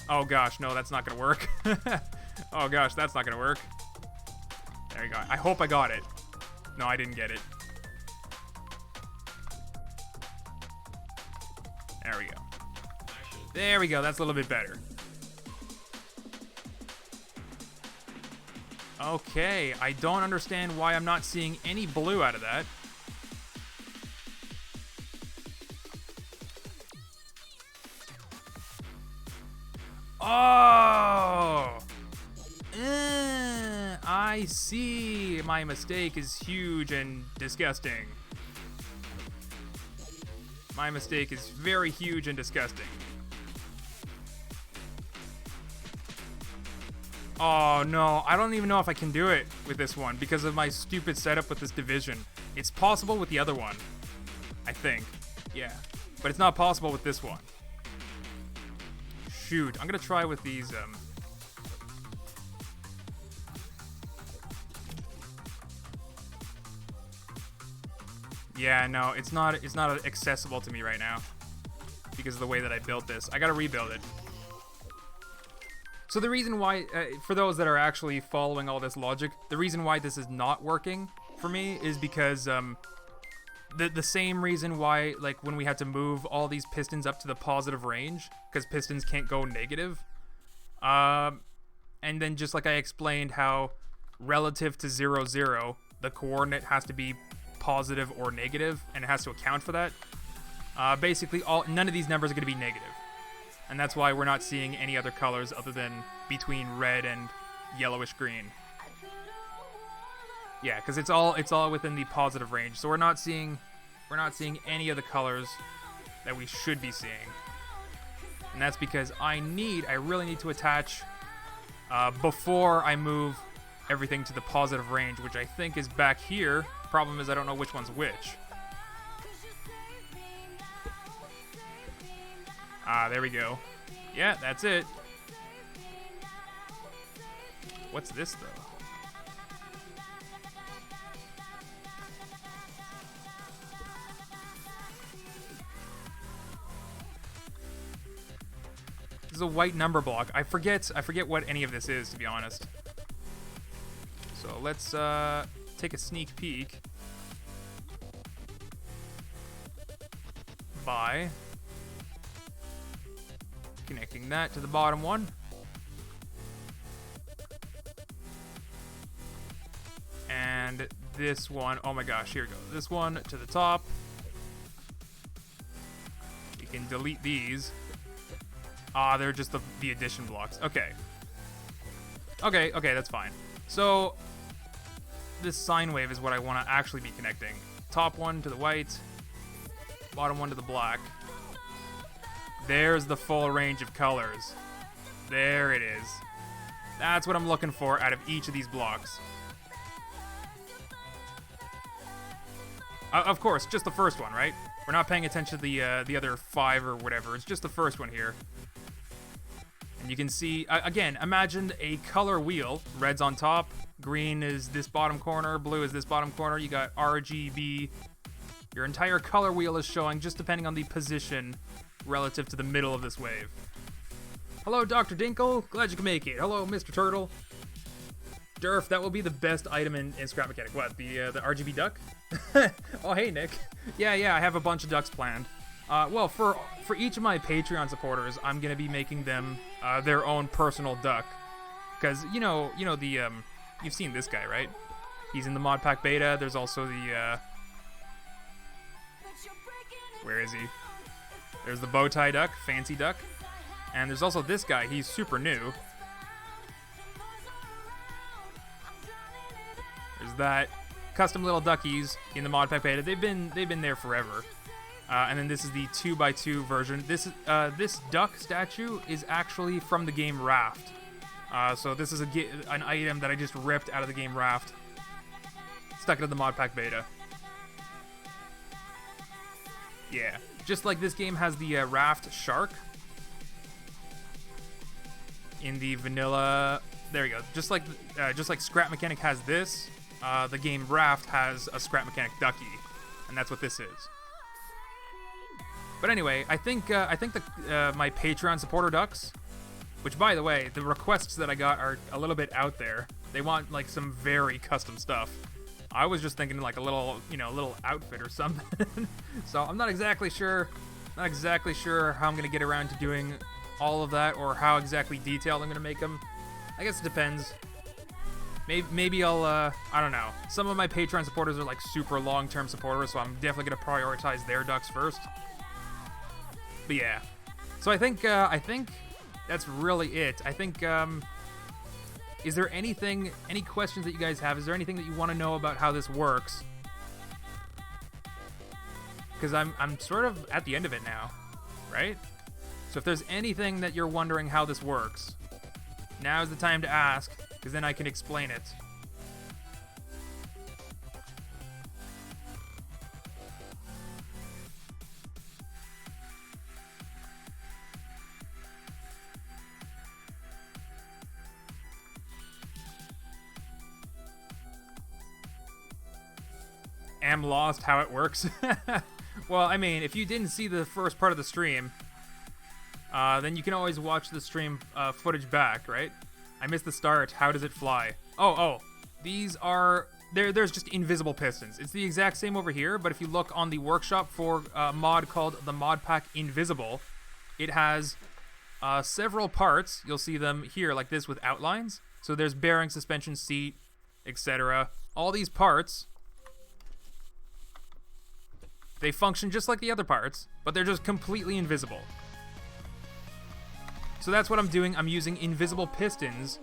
Oh gosh, no, that's not gonna work. Oh gosh, that's not gonna work. There you go. I hope I got it. No, I didn't get it. There we go. There we go. That's a little bit better. Okay, I don't understand why I'm not seeing any blue out of that. Oh! I see. My mistake is huge and disgusting. My mistake is very huge and disgusting. Oh no, I don't even know if I can do it with this one because of my stupid setup with this division. It's possible with the other one, I think. Yeah, but it's not possible with this one. Shoot, I'm gonna try with these. Yeah, no, it's not accessible to me right now because of the way that I built this. I gotta rebuild it. So the reason why, for those that are actually following all this logic, the reason why this is not working for me is because the same reason why, like, when we had to move all these pistons up to the positive range, because pistons can't go negative. And then just like I explained how relative to 0, 0, the coordinate has to be positive or negative, and it has to account for that. Basically, none of these numbers are going to be negative. And that's why we're not seeing any other colors other than between red and yellowish green. Yeah, because it's all within the positive range. So we're not seeing any of the colors that we should be seeing. And that's because I really need to attach before I move everything to the positive range, which I think is back here. Problem is I don't know which one's which. Ah, there we go. Yeah, that's it. What's this, though? This is a white number block. I forget what any of this is, to be honest. So let's take a sneak peek by connecting that to the bottom one. And this one, oh my gosh, here we go. This one to the top. You can delete these. Ah, they're just the addition blocks. Okay. Okay, that's fine. So, this sine wave is what I want to actually be connecting. Top one to the white, bottom one to the black. There's the full range of colors. There it is. That's what I'm looking for out of each of these blocks. Of course, just the first one, right? We're not paying attention to the other 5 or whatever. It's just the first one here. And you can see, again, imagine a color wheel. Red's on top, green is this bottom corner, blue is this bottom corner. You got RGB. Your entire color wheel is showing just depending on the position relative to the middle of this wave. Hello, Dr. Dinkle. Glad you can make it. Hello, Mr. Turtle. Durf, that will be the best item in Scrap Mechanic. What, the RGB duck? Oh, hey, Nick. Yeah, I have a bunch of ducks planned. Well, for each of my Patreon supporters, I'm gonna be making them their own personal duck. Because, you know the, you've seen this guy, right? He's in the mod pack beta. There's also the, where is he? There's the bow tie duck, fancy duck. And there's also this guy, he's super new. There's that custom little duckies in the mod pack beta. They've been there forever. And then this is the 2x2 version. This duck statue is actually from the game Raft. So this is an item that I just ripped out of the game Raft. Stuck it in the mod pack beta. Yeah. Just like this game has the Raft Shark in the vanilla there you go. Just like Scrap Mechanic has this, the game Raft has a Scrap Mechanic Ducky, and that's what this is. But anyway, I think my Patreon supporter ducks, which by the way, the requests that I got are a little bit out there. They want like some very custom stuff. I was just thinking like a little, little outfit or something. So I'm not exactly sure how I'm gonna get around to doing all of that, or how exactly detailed I'm gonna make them. I guess it depends. Maybe I'll, I don't know. Some of my Patreon supporters are like super long-term supporters, so I'm definitely gonna prioritize their ducks first. But yeah, so I think that's really it. I think, is there any questions that you guys have? Is there anything that you want to know about how this works? Because I'm sort of at the end of it now, right? So if there's anything that you're wondering how this works, now's the time to ask, because then I can explain it. Am lost how it works. Well, I mean, if you didn't see the first part of the stream, then you can always watch the stream footage back, right? I missed the start. How does it fly? Oh, these are... There's just invisible pistons. It's the exact same over here, but if you look on the workshop for a mod called the Mod Pack Invisible, it has several parts. You'll see them here like this with outlines. So there's bearing, suspension, seat, etc. All these parts... They function just like the other parts, but they're just completely invisible. So that's what I'm doing. I'm using invisible pistons,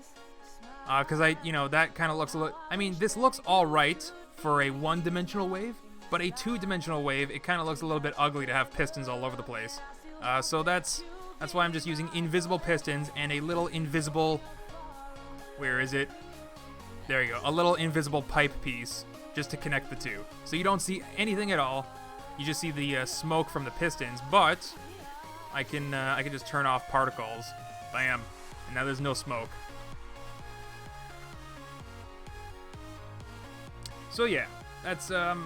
because that kind of looks a little... I mean, this looks all right for a one-dimensional wave, but a two-dimensional wave, it kind of looks a little bit ugly to have pistons all over the place. So that's why I'm just using invisible pistons and a little invisible... Where is it? There you go. A little invisible pipe piece just to connect the two. So you don't see anything at all. You just see the smoke from the pistons, but I can just turn off particles. Bam. And now there's no smoke. So yeah, that's Durf,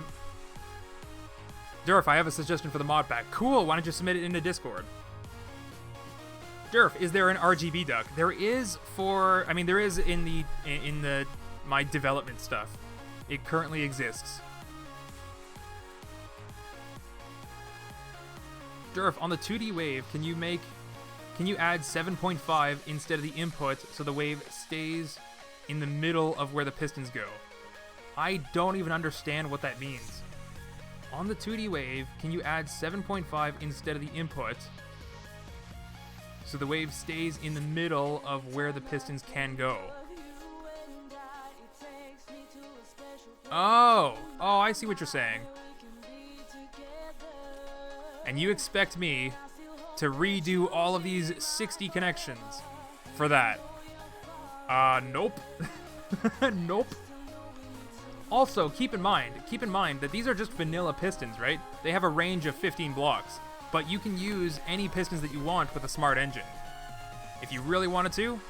I have a suggestion for the mod pack. Cool, why don't you submit it into Discord? Durf, is there an RGB duck? There is there is in my development stuff. It currently exists. Durf, on the 2D wave, can you add 7.5 instead of the input so the wave stays in the middle of where the pistons go? I don't even understand what that means. On the 2D wave, can you add 7.5 instead of the input so the wave stays in the middle of where the pistons can go? Oh, I see what you're saying. And you expect me to redo all of these 60 connections for that? Nope. Nope. Also, keep in mind that these are just vanilla pistons, right? They have a range of 15 blocks, but you can use any pistons that you want with a smart engine. If you really wanted to,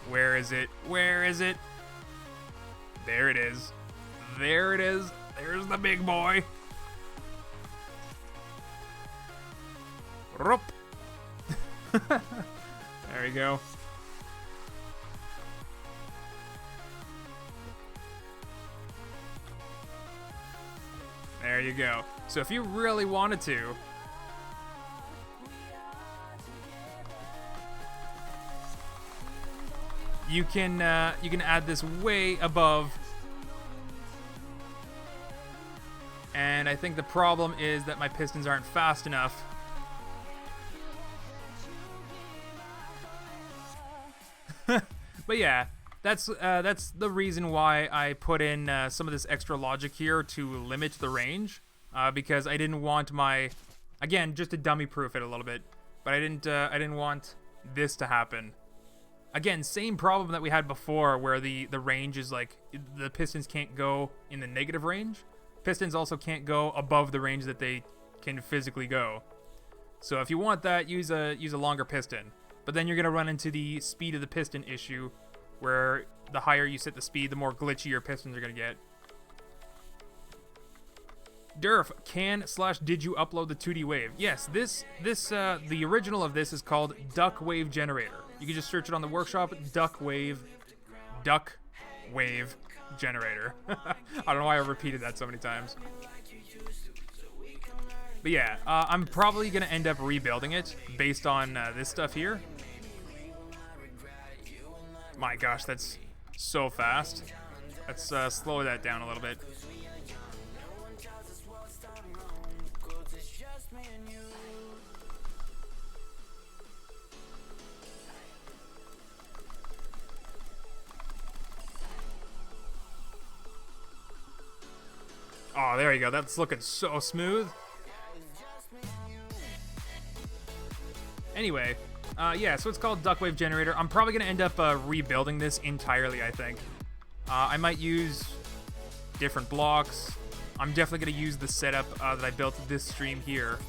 where is it? Where is it? There it is. There it is. There's the big boy. There we go. There you go. So if you really wanted to, you can add this way above. And I think the problem is that my pistons aren't fast enough. But yeah, that's the reason why I put in some of this extra logic here to limit the range, because I didn't want again, just to dummy proof it a little bit, but I didn't want this to happen. Again, same problem that we had before, where the range is like the pistons can't go in the negative range. Pistons also can't go above the range that they can physically go. So if you want that, use a longer piston. But then you're going to run into the speed of the piston issue where the higher you set the speed, the more glitchy your pistons are gonna get. Durf, did you upload the 2D wave? Yes, the original of this is called Duck Wave Generator. You can just search it on the workshop, Duck Wave Generator. I don't know why I repeated that so many times. But yeah, I'm probably gonna end up rebuilding it based on this stuff here. My gosh, that's so fast. Let's slow that down a little bit. Oh, there you go. That's looking so smooth. Anyway, yeah, so it's called Duck Wave Generator. I'm probably going to end up rebuilding this entirely, I think. I might use different blocks. I'm definitely going to use the setup that I built this stream here.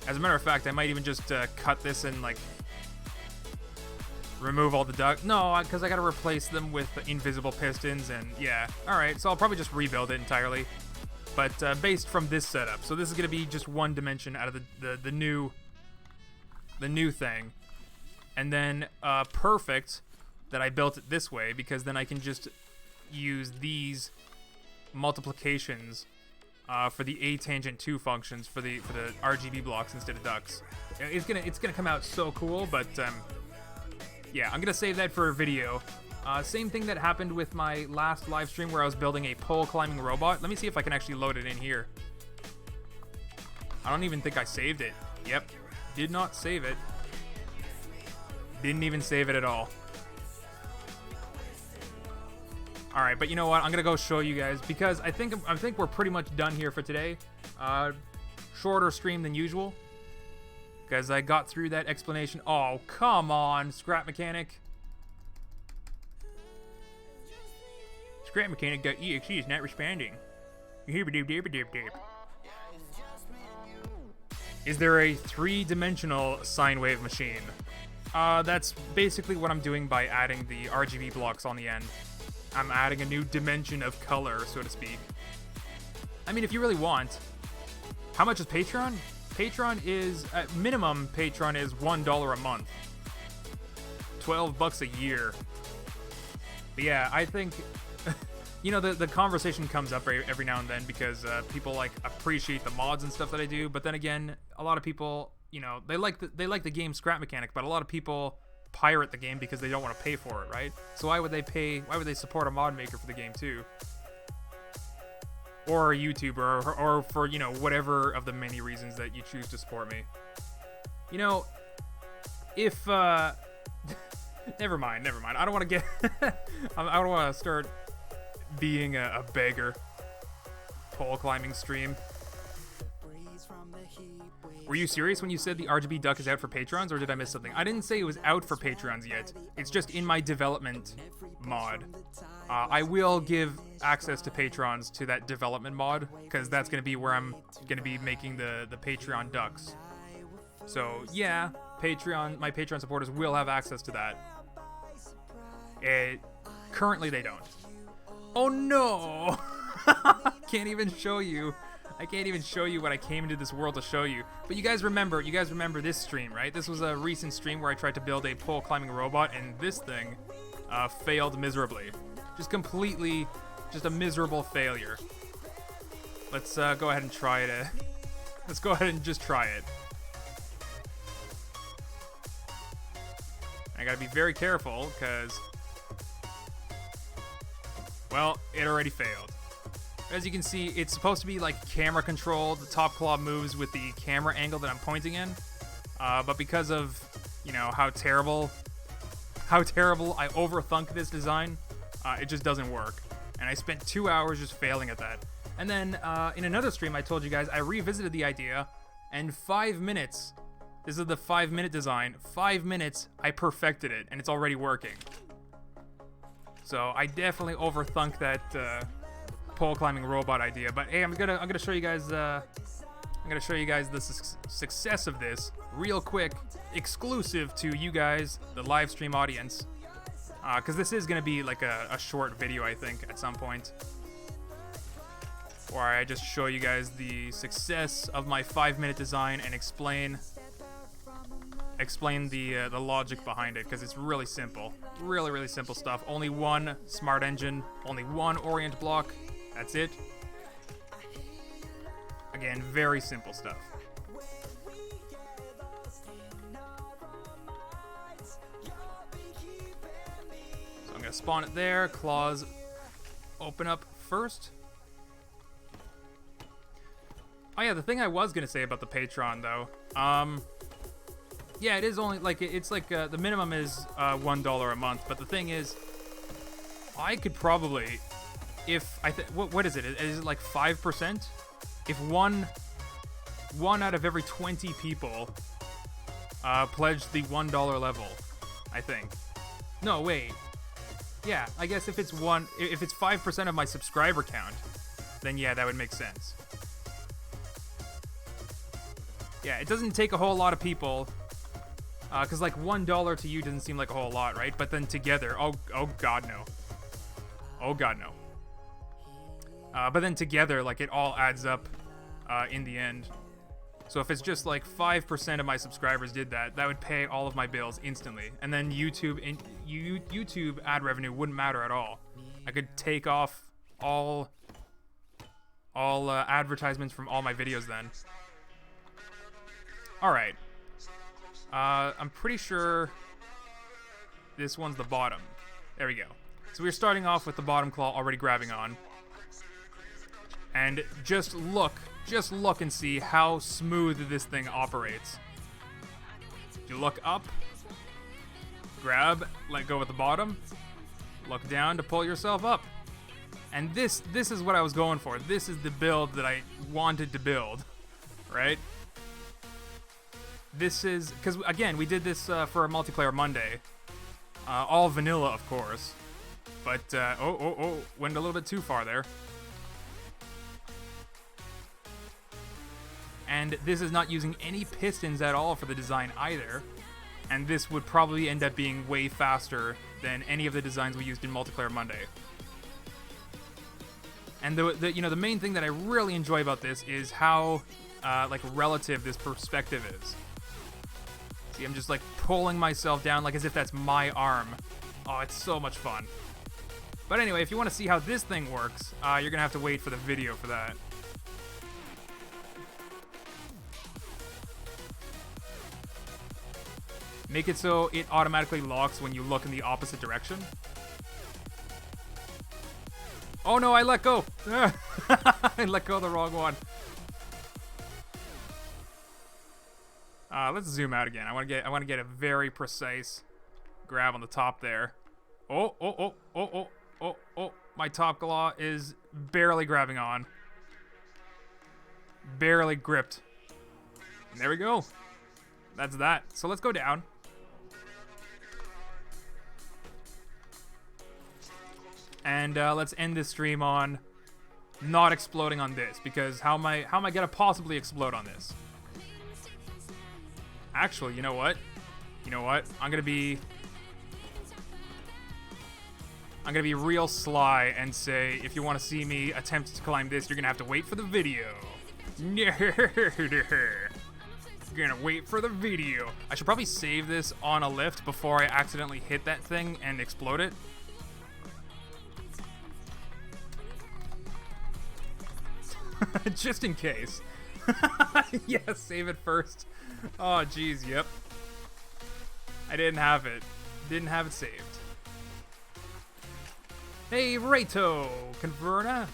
As a matter of fact, I might even just cut this and, like, remove all the duck. No, because I got to replace them with invisible pistons, and yeah. Alright, so I'll probably just rebuild it entirely. But based from this setup. So this is going to be just one dimension out of the new thing. And then perfect that I built it this way, because then I can just use these multiplications for the A tangent 2 functions for the RGB blocks instead of ducks. It's gonna come out so cool, but yeah, I'm gonna save that for a video. Same thing that happened with my last live stream where I was building a pole climbing robot. Let me see if I can actually load it in here. I don't even think I saved it. Yep, did not save it. Didn't even save it at all. All right, but you know what? I'm gonna go show you guys because I think we're pretty much done here for today. Shorter stream than usual because I got through that explanation. Oh, come on, Scrap Mechanic. Scrap Mechanic.exe is not responding. Is there a 3-dimensional sine wave machine? That's basically what I'm doing by adding the RGB blocks on the end. I'm adding a new dimension of color, so to speak. I mean, if you really want. How much is Patreon? Patreon is, minimum Patreon is $1 a month. $12 a year. But yeah, I think, you know, the conversation comes up every now and then because people, like, appreciate the mods and stuff that I do. But then again, a lot of people, you know, they like the game Scrap Mechanic, but a lot of people pirate the game because they don't want to pay for it, right? So why would they support a mod maker for the game too? Or a YouTuber, or for, you know, whatever of the many reasons that you choose to support me. You know, if never mind. I don't want to get I don't want to start being a beggar. Pole climbing stream. Were you serious when you said the RGB duck is out for patrons, or did I miss something? I didn't say it was out for patrons yet. It's just in my development mod. I will give access to patrons to that development mod, because that's going to be where I'm going to be making the Patreon ducks. So, yeah, my Patreon supporters will have access to that. Currently, they don't. Oh, no! Can't even show you. I can't even show you what I came into this world to show you. But you guys remember this stream, right? This was a recent stream where I tried to build a pole climbing robot, and this thing failed miserably. Just a miserable failure. Let's go ahead and try it. Let's go ahead and just try it. I gotta be very careful, because, well, it already failed. As you can see, it's supposed to be like camera controlled. The top claw moves with the camera angle that I'm pointing in. But because of, you know, how terrible I overthunk this design, it just doesn't work. And I spent 2 hours just failing at that. And then in another stream, I told you guys, I revisited the idea, and 5 minutes, this is the 5-minute design, 5 minutes, I perfected it, and it's already working. So I definitely overthunk that pole climbing robot idea. But hey, I'm gonna show you guys the success of this real quick, exclusive to you guys, the live stream audience. because this is going to be like a short video, I think, at some point, where I just show you guys the success of my 5-minute design and explain the logic behind it, because it's really simple. Really simple stuff. Only one smart engine, only one orient block, that's it. Again, very simple stuff. So I'm gonna spawn it there, claws open up first. Oh yeah, the thing I was gonna say about the Patreon though, yeah, it is only like it's like the minimum is $1 a month, but the thing is, I could probably, if I what is it? Is it like 5%? If one out of every 20 people pledged the $1 level, I think. No, wait. Yeah, I guess if it's 5% of my subscriber count, then yeah, that would make sense. Yeah, it doesn't take a whole lot of people, because like $1 to you doesn't seem like a whole lot, right? But then together, oh god no. Oh god no. But then together, like, it all adds up in the end. So if it's just like 5% of my subscribers did that, that would pay all of my bills instantly. And then YouTube ad revenue wouldn't matter at all. I could take off all advertisements from all my videos then. All right. I'm pretty sure this one's the bottom. There we go. So we're starting off with the bottom claw already grabbing on. And just look and see how smooth this thing operates. You look up, grab, let go at the bottom, look down to pull yourself up. And this is what I was going for. This is the build that I wanted to build, right? This is, because again, we did this for a multiplayer Monday. All vanilla, of course. But, went a little bit too far there. And this is not using any pistons at all for the design either. And this would probably end up being way faster than any of the designs we used in Multiplayer Monday. And the main thing that I really enjoy about this is how like relative this perspective is. See, I'm just like pulling myself down like as if that's my arm. Oh, it's so much fun. But anyway, if you want to see how this thing works, you're gonna have to wait for the video for that. Make it so it automatically locks when you look in the opposite direction. Oh no, I let go. I let go of the wrong one. Let's zoom out again. I want to get a very precise grab on the top there. Oh. My top claw is barely grabbing on. Barely gripped. And there we go. That's that. So let's go down. And let's end this stream on not exploding on this, because how am I gonna possibly explode on this? Actually, you know what? I'm gonna be real sly and say, if you want to see me attempt to climb this, you're gonna have to wait for the video. You're gonna wait for the video. I should probably save this on a lift before I accidentally hit that thing and explode it. Just in case. Yeah, save it first. Oh, geez, yep. I didn't have it. Didn't have it saved. Hey, Rato, Converna.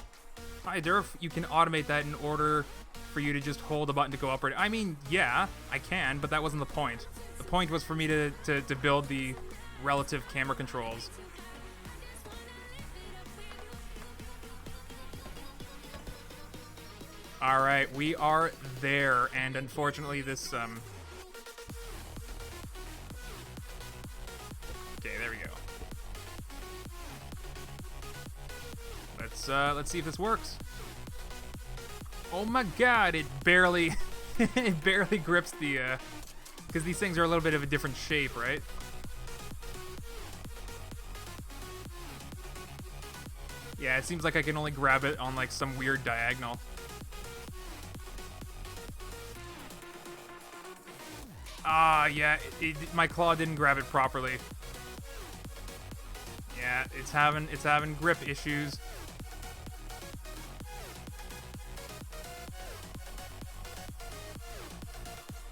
Hi, Durf. You can automate that in order for you to just hold a button to go upward. I mean, yeah, I can, but that wasn't the point. The point was for me to build the relative camera controls. All right, we are there, and unfortunately this, okay, there we go. Let's see if this works. Oh my god, it barely, it barely grips the, because these things are a little bit of a different shape, right? Yeah, it seems like I can only grab it on like some weird diagonal. Ah, yeah, my claw didn't grab it properly. Yeah, it's having grip issues.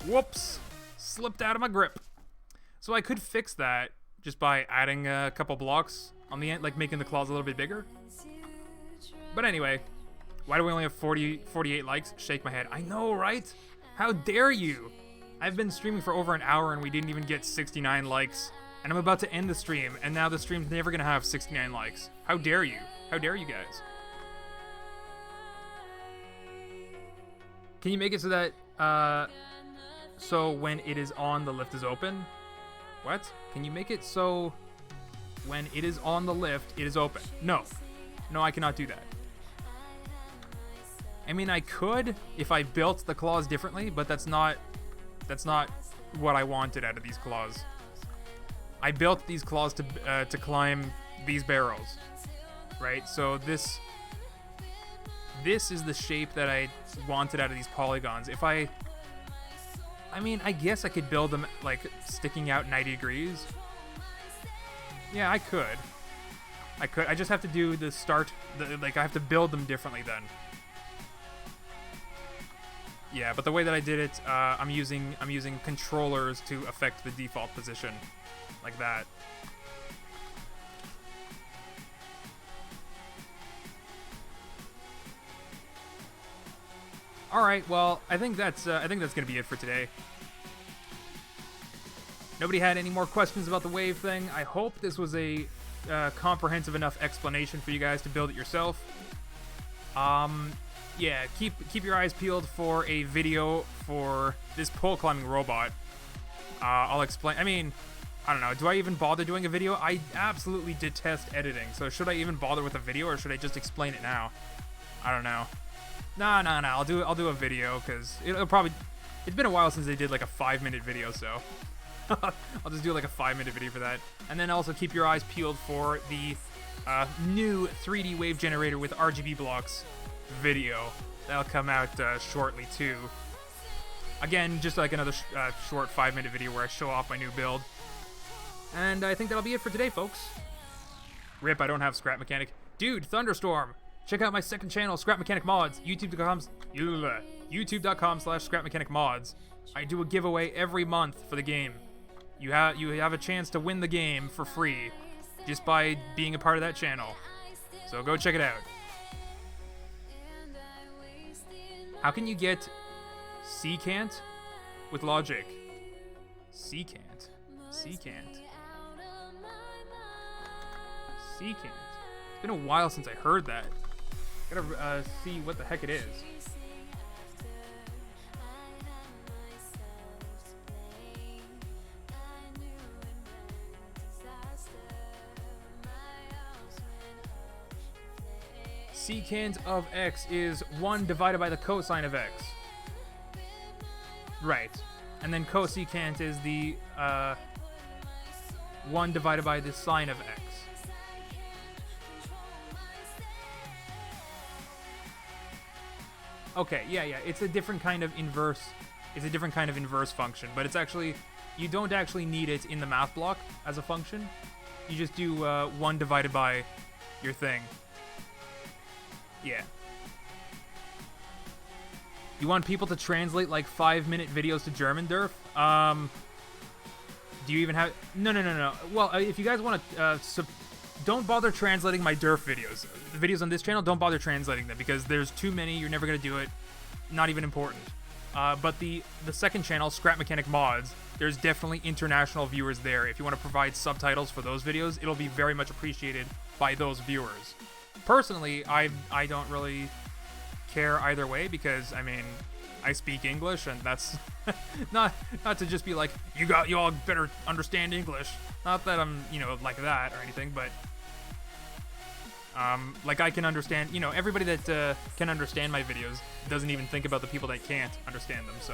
Whoops! Slipped out of my grip. So I could fix that just by adding a couple blocks on the end, like making the claws a little bit bigger. But anyway, why do we only have 48 likes? Shake my head. I know, right? How dare you? I've been streaming for over an hour and we didn't even get 69 likes. And I'm about to end the stream, and now the stream's never gonna have 69 likes. How dare you? How dare you guys? Can you make it so that, so when it is on, the lift is open? What? Can you make it so when it is on the lift, it is open? No. No, I cannot do that. I mean, I could if I built the claws differently, but that's not what I wanted out of these claws. I built these claws to climb these barrels, right? So this is the shape that I wanted out of these polygons. If I mean, I guess I could build them like sticking out 90 degrees. Yeah, I could. I just have to do the start, like I have to build them differently then. Yeah, but the way that I did it, I'm using controllers to affect the default position, like that. All right, well, I think that's gonna be it for today. Nobody had any more questions about the wave thing. I hope this was a comprehensive enough explanation for you guys to build it yourself. Yeah, keep your eyes peeled for a video for this pole climbing robot. I'll explain. I mean, I don't know. Do I even bother doing a video? I absolutely detest editing. So should I even bother with a video, or should I just explain it now? I don't know. Nah. I'll do a video because it'll probably. It's been a while since they did like a 5-minute video, so I'll just do like a 5-minute video for that. And then also keep your eyes peeled for the new 3D wave generator with RGB blocks video that'll come out shortly too. Again, just like another short 5-minute video where I show off my new build. And I think that'll be it for today, folks. Rip, I don't have Scrap Mechanic. Dude, Thunderstorm! Check out my second channel, Scrap Mechanic Mods, youtube.com/Scrap Mechanic Mods. I do a giveaway every month for the game. You have a chance to win the game for free just by being a part of that channel. So go check it out. How can you get secant with logic? Secant. It's been a while since I heard that. Gotta see what the heck it is. Secant of x is 1 divided by the cosine of x. Right. And then cosecant is the 1 divided by the sine of x. Okay, yeah, it's a different kind of inverse. It's a different kind of inverse function, but it's actually, you don't actually need it in the math block as a function. You just do 1 divided by your thing. Yeah. You want people to translate like 5-minute videos to German, Durf? Do you even have... No. Well, if you guys want to... don't bother translating my Durf videos. The videos on this channel, don't bother translating them because there's too many. You're never going to do it. Not even important. But the second channel, Scrap Mechanic Mods, there's definitely international viewers there. If you want to provide subtitles for those videos, it'll be very much appreciated by those viewers. Personally, I don't really care either way because, I mean, I speak English, and that's not to just be like, you all better understand English. Not that I'm, like that or anything, but like I can understand, everybody that can understand my videos doesn't even think about the people that can't understand them, so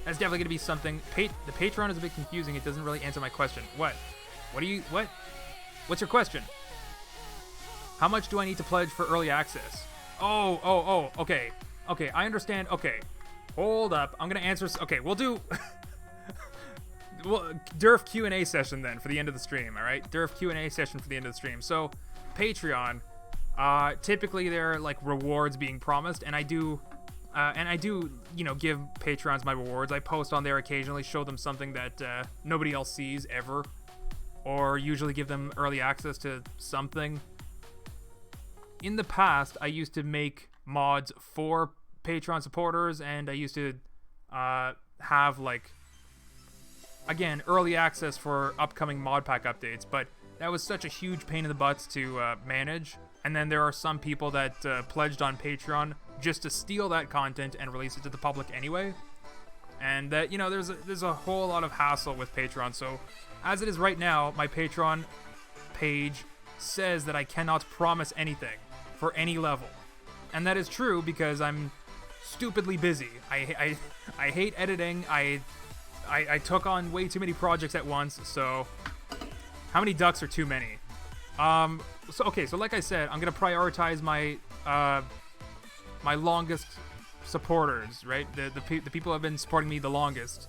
that's definitely going to be something. The Patreon is a bit confusing. It doesn't really answer my question. What's your question? How much do I need to pledge for early access? Okay. Okay, I understand. Okay, hold up. I'm gonna answer. Okay, we'll do. Well, Durf Q&A session then for the end of the stream. All right, Durf Q&A session for the end of the stream. So, Patreon. Typically there are like rewards being promised, and I do, you know, give patrons my rewards. I post on there occasionally, show them something that nobody else sees ever, or usually give them early access to something. In the past, I used to make mods for Patreon supporters, and I used to have like, again, early access for upcoming mod pack updates, but that was such a huge pain in the butts to manage. And then there are some people that pledged on Patreon just to steal that content and release it to the public anyway. And that, you know, there's a whole lot of hassle with Patreon. So as it is right now, my Patreon page says that I cannot promise anything for any level. And that is true because I'm stupidly busy. I hate editing. I took on way too many projects at once, so how many ducks are too many? So like I said, I'm gonna prioritize my my longest supporters, right? The people who have been supporting me the longest.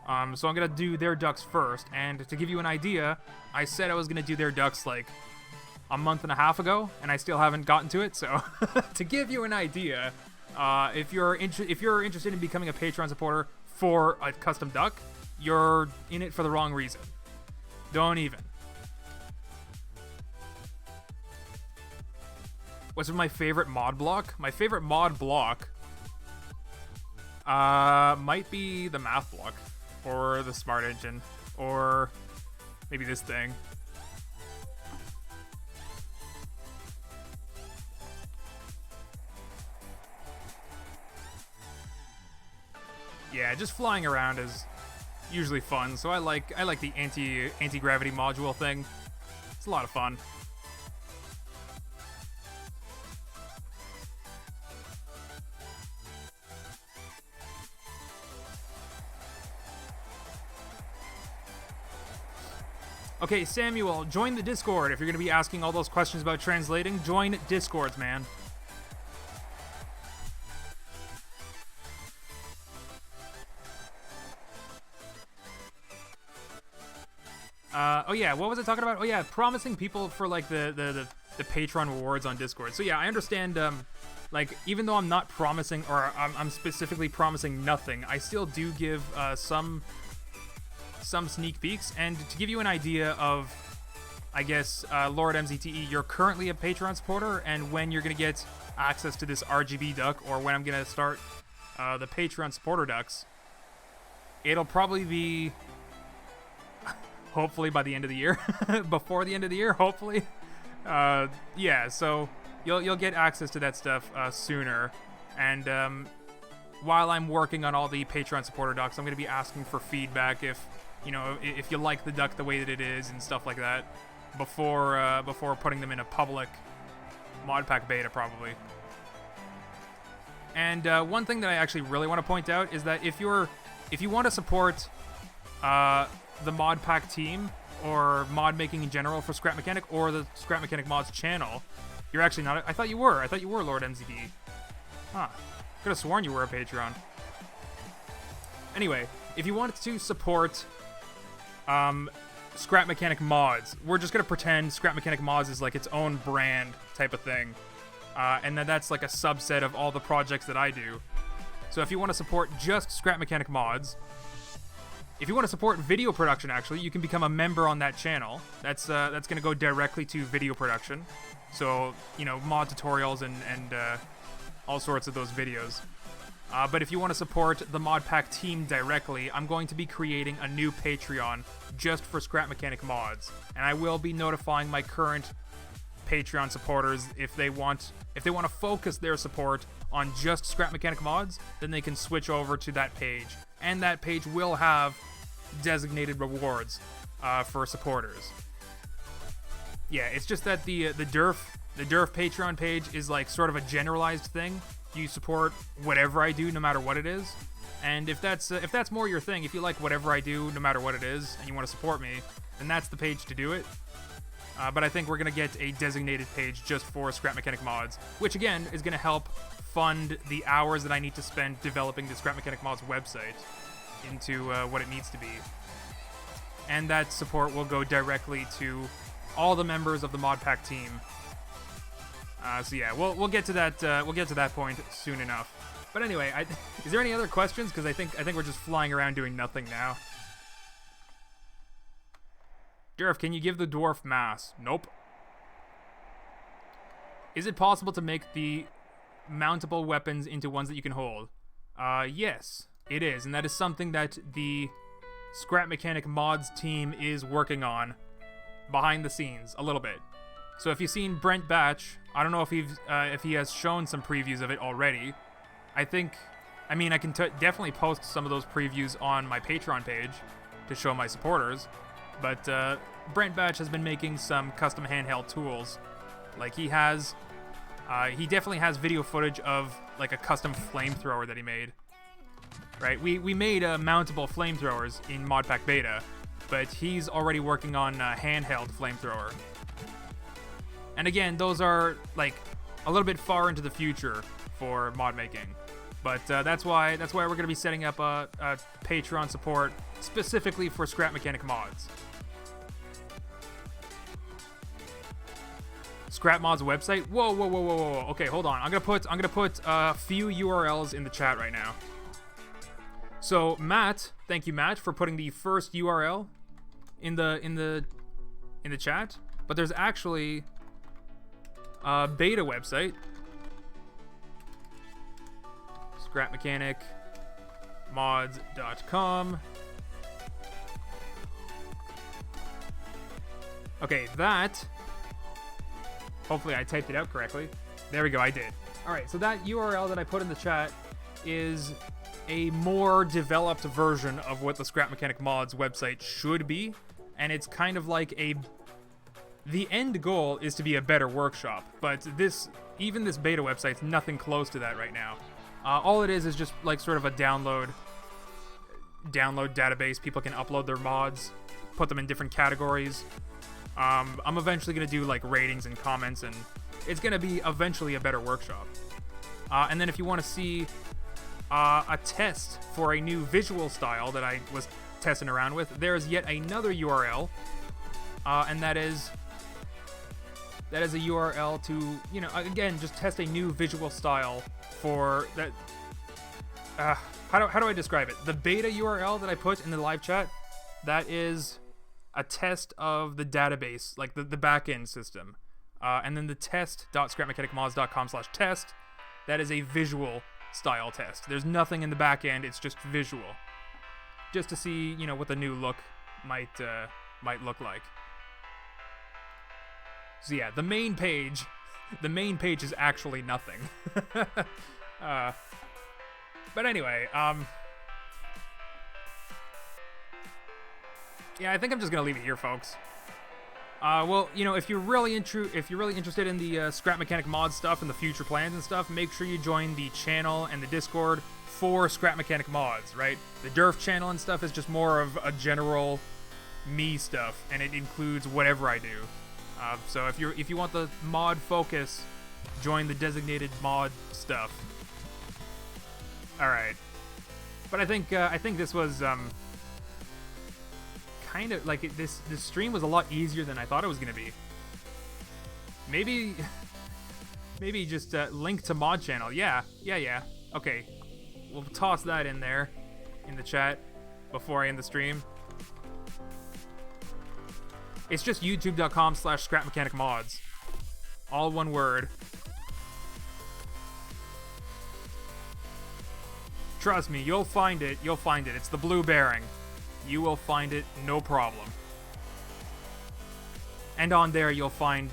So I'm gonna do their ducks first, and to give you an idea, I said I was gonna do their ducks like a month and a half ago, and I still haven't gotten to it. So to give you an idea, if you're interested in becoming a Patreon supporter for a custom duck, you're in it for the wrong reason. Don't even. What's my favorite mod block? My favorite mod block might be the math block, or the smart engine, or maybe this thing. Yeah, just flying around is usually fun, so I like the anti-gravity module thing. It's a lot of fun. Okay, Samuel, join the Discord. If you're going to be asking all those questions about translating, join Discords, man. Oh yeah, what was I talking about? Oh yeah, promising people for like the Patreon rewards on Discord. So yeah, I understand, like, even though I'm not promising, or I'm specifically promising nothing, I still do give some sneak peeks. And to give you an idea of, I guess, Lord MZTE, you're currently a Patreon supporter, and when you're going to get access to this RGB duck, or when I'm going to start the Patreon supporter ducks, it'll probably be hopefully by the end of the year. Before the end of the year, hopefully. Yeah, so you'll get access to that stuff sooner. And while I'm working on all the Patreon supporter ducks, I'm going to be asking for feedback if you like the duck the way that it is and stuff like that before putting them in a public mod pack beta, probably. And one thing that I actually really want to point out is that if you want to support the mod pack team or mod making in general for Scrap Mechanic or the Scrap Mechanic mods channel, you're actually not. I thought you were Lord MZB. Huh. Could have sworn you were a Patreon. Anyway, if you wanted to support Scrap Mechanic mods, we're just gonna pretend Scrap Mechanic mods is like its own brand type of thing, and that's like a subset of all the projects that I do. So if you want to support just Scrap Mechanic mods, if you want to support video production, actually, you can become a member on that channel. That's gonna go directly to video production. So, mod tutorials and all sorts of those videos. But if you want to support the mod pack team directly, I'm going to be creating a new Patreon just for Scrap Mechanic mods, and I will be notifying my current Patreon supporters if they want to focus their support on just Scrap Mechanic mods, then they can switch over to that page, and that page will have designated rewards for supporters. Yeah, it's just that the Durf Patreon page is like sort of a generalized thing. You support whatever I do, no matter what it is. And if that's more your thing, if you like whatever I do, no matter what it is, and you want to support me, then that's the page to do it. But I think we're going to get a designated page just for Scrap Mechanic mods, which again is going to help fund the hours that I need to spend developing the Scrap Mechanic mods website into what it needs to be. And that support will go directly to all the members of the mod pack team. So yeah, we'll get to that. We'll get to that point soon enough. But anyway, is there any other questions? Because I think we're just flying around doing nothing now. Durf, can you give the dwarf mass? Nope. Is it possible to make the mountable weapons into ones that you can hold? Yes, it is, and that is something that the Scrap Mechanic mods team is working on behind the scenes a little bit. So if you've seen Brent Batch, I don't know if he has shown some previews of it already. I mean, I can definitely post some of those previews on my Patreon page to show my supporters. But Brent Batch has been making some custom handheld tools. Like he definitely has video footage of like a custom flamethrower that he made. Right, we made mountable flamethrowers in Modpack Beta, but he's already working on a handheld flamethrower. And again, those are like a little bit far into the future for mod making. But that's why we're going to be setting up a Patreon support specifically for Scrap Mechanic mods. Scrap Mods website? Whoa. Okay, hold on. I'm gonna put a few URLs in the chat right now. So Matt, thank you Matt for putting the first URL in the chat. But there's actually a beta website. scrapmechanicmods.com. Okay, that. Hopefully I typed it out correctly. There we go, I did. Alright, so that URL that I put in the chat is a more developed version of what the Scrap Mechanic mods website should be. And it's kind of like the end goal is to be a better workshop. But even this beta website's nothing close to that right now. All it is just like sort of a download database. People can upload their mods, put them in different categories. I'm eventually going to do like ratings and comments, and it's going to be eventually a better workshop. And then if you want to see a test for a new visual style that I was testing around with, there's yet another URL, and that is a URL to, you know, again, just test a new visual style for that. How do I describe it? The beta URL that I put in the live chat, that is a test of the database, like the backend system. And then the test.scrapmechanicmods.com/test, that is a visual style test. There's nothing in the backend, it's just visual. Just to see, you know, what the new look might look like. So yeah, the main page is actually nothing. But anyway, yeah, I think I'm just gonna leave it here, folks. Well, you know, if you're really interested in the Scrap Mechanic mod stuff and the future plans and stuff, make sure you join the channel and the Discord for Scrap Mechanic mods, right? The Durf channel and stuff is just more of a general me stuff, and it includes whatever I do. So if you want the mod focus, join the designated mod stuff. All right, but I think this was kind of like this stream was a lot easier than I thought it was gonna be. Maybe just link to mod channel. Yeah. Okay, we'll toss that in there in the chat before I end the stream. It's just youtube.com/scrapmechanicmods. All one word. Trust me, you'll find it. It's the blue bearing. You will find it, no problem. And on there, you'll find,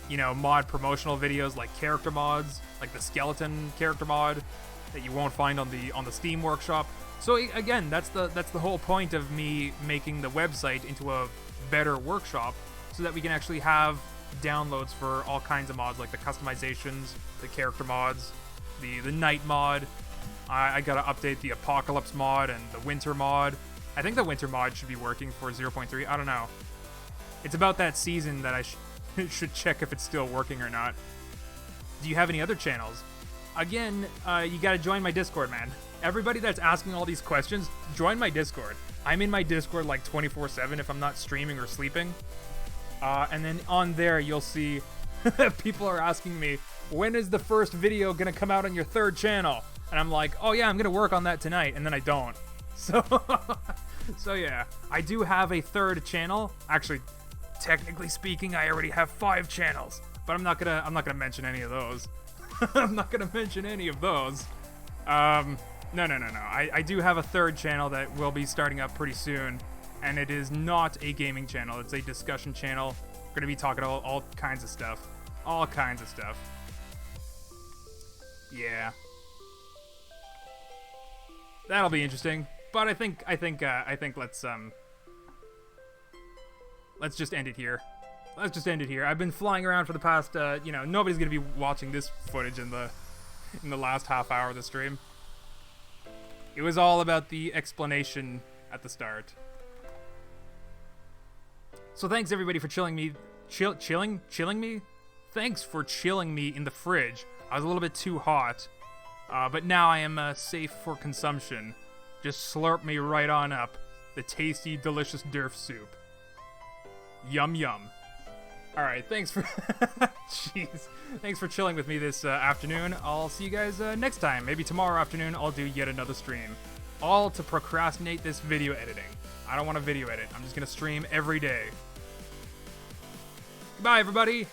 you know, mod promotional videos like character mods, like the skeleton character mod that you won't find on the Steam Workshop. So again, that's the whole point of me making the website into a better workshop, so that we can actually have downloads for all kinds of mods, like the customizations, the character mods, the night mod. I gotta update the Apocalypse mod and the Winter mod. I think the Winter mod should be working for 0.3. I don't know. It's about that season that I should check if it's still working or not. Do you have any other channels? Again, you gotta join my Discord, man. Everybody that's asking all these questions, join my Discord. I'm in my Discord like 24/7 if I'm not streaming or sleeping. And then on there, you'll see people are asking me, when is the first video gonna come out on your third channel? And I'm like, oh yeah, I'm gonna work on that tonight, and then I don't. So, so yeah, I do have a third channel. Actually, technically speaking, I already have 5 channels, but I'm not gonna mention any of those. I'm not gonna mention any of those. No. I do have a third channel that will be starting up pretty soon, and it is not a gaming channel. It's a discussion channel. We're gonna be talking all kinds of stuff. All kinds of stuff. Yeah. That'll be interesting. But I think let's just end it here. Let's just end it here. I've been flying around for the past, nobody's gonna be watching this footage in the last half hour of the stream. It was all about the explanation at the start. So thanks everybody for chilling me. Chilling me? Thanks for chilling me in the fridge. I was a little bit too hot, but now I am safe for consumption. Just slurp me right on up. The tasty, delicious Durf soup. Yum yum. Alright, thanks for... Jeez. Thanks for chilling with me this afternoon. I'll see you guys next time. Maybe tomorrow afternoon I'll do yet another stream. All to procrastinate this video editing. I don't want to video edit. I'm just going to stream every day. Goodbye, everybody!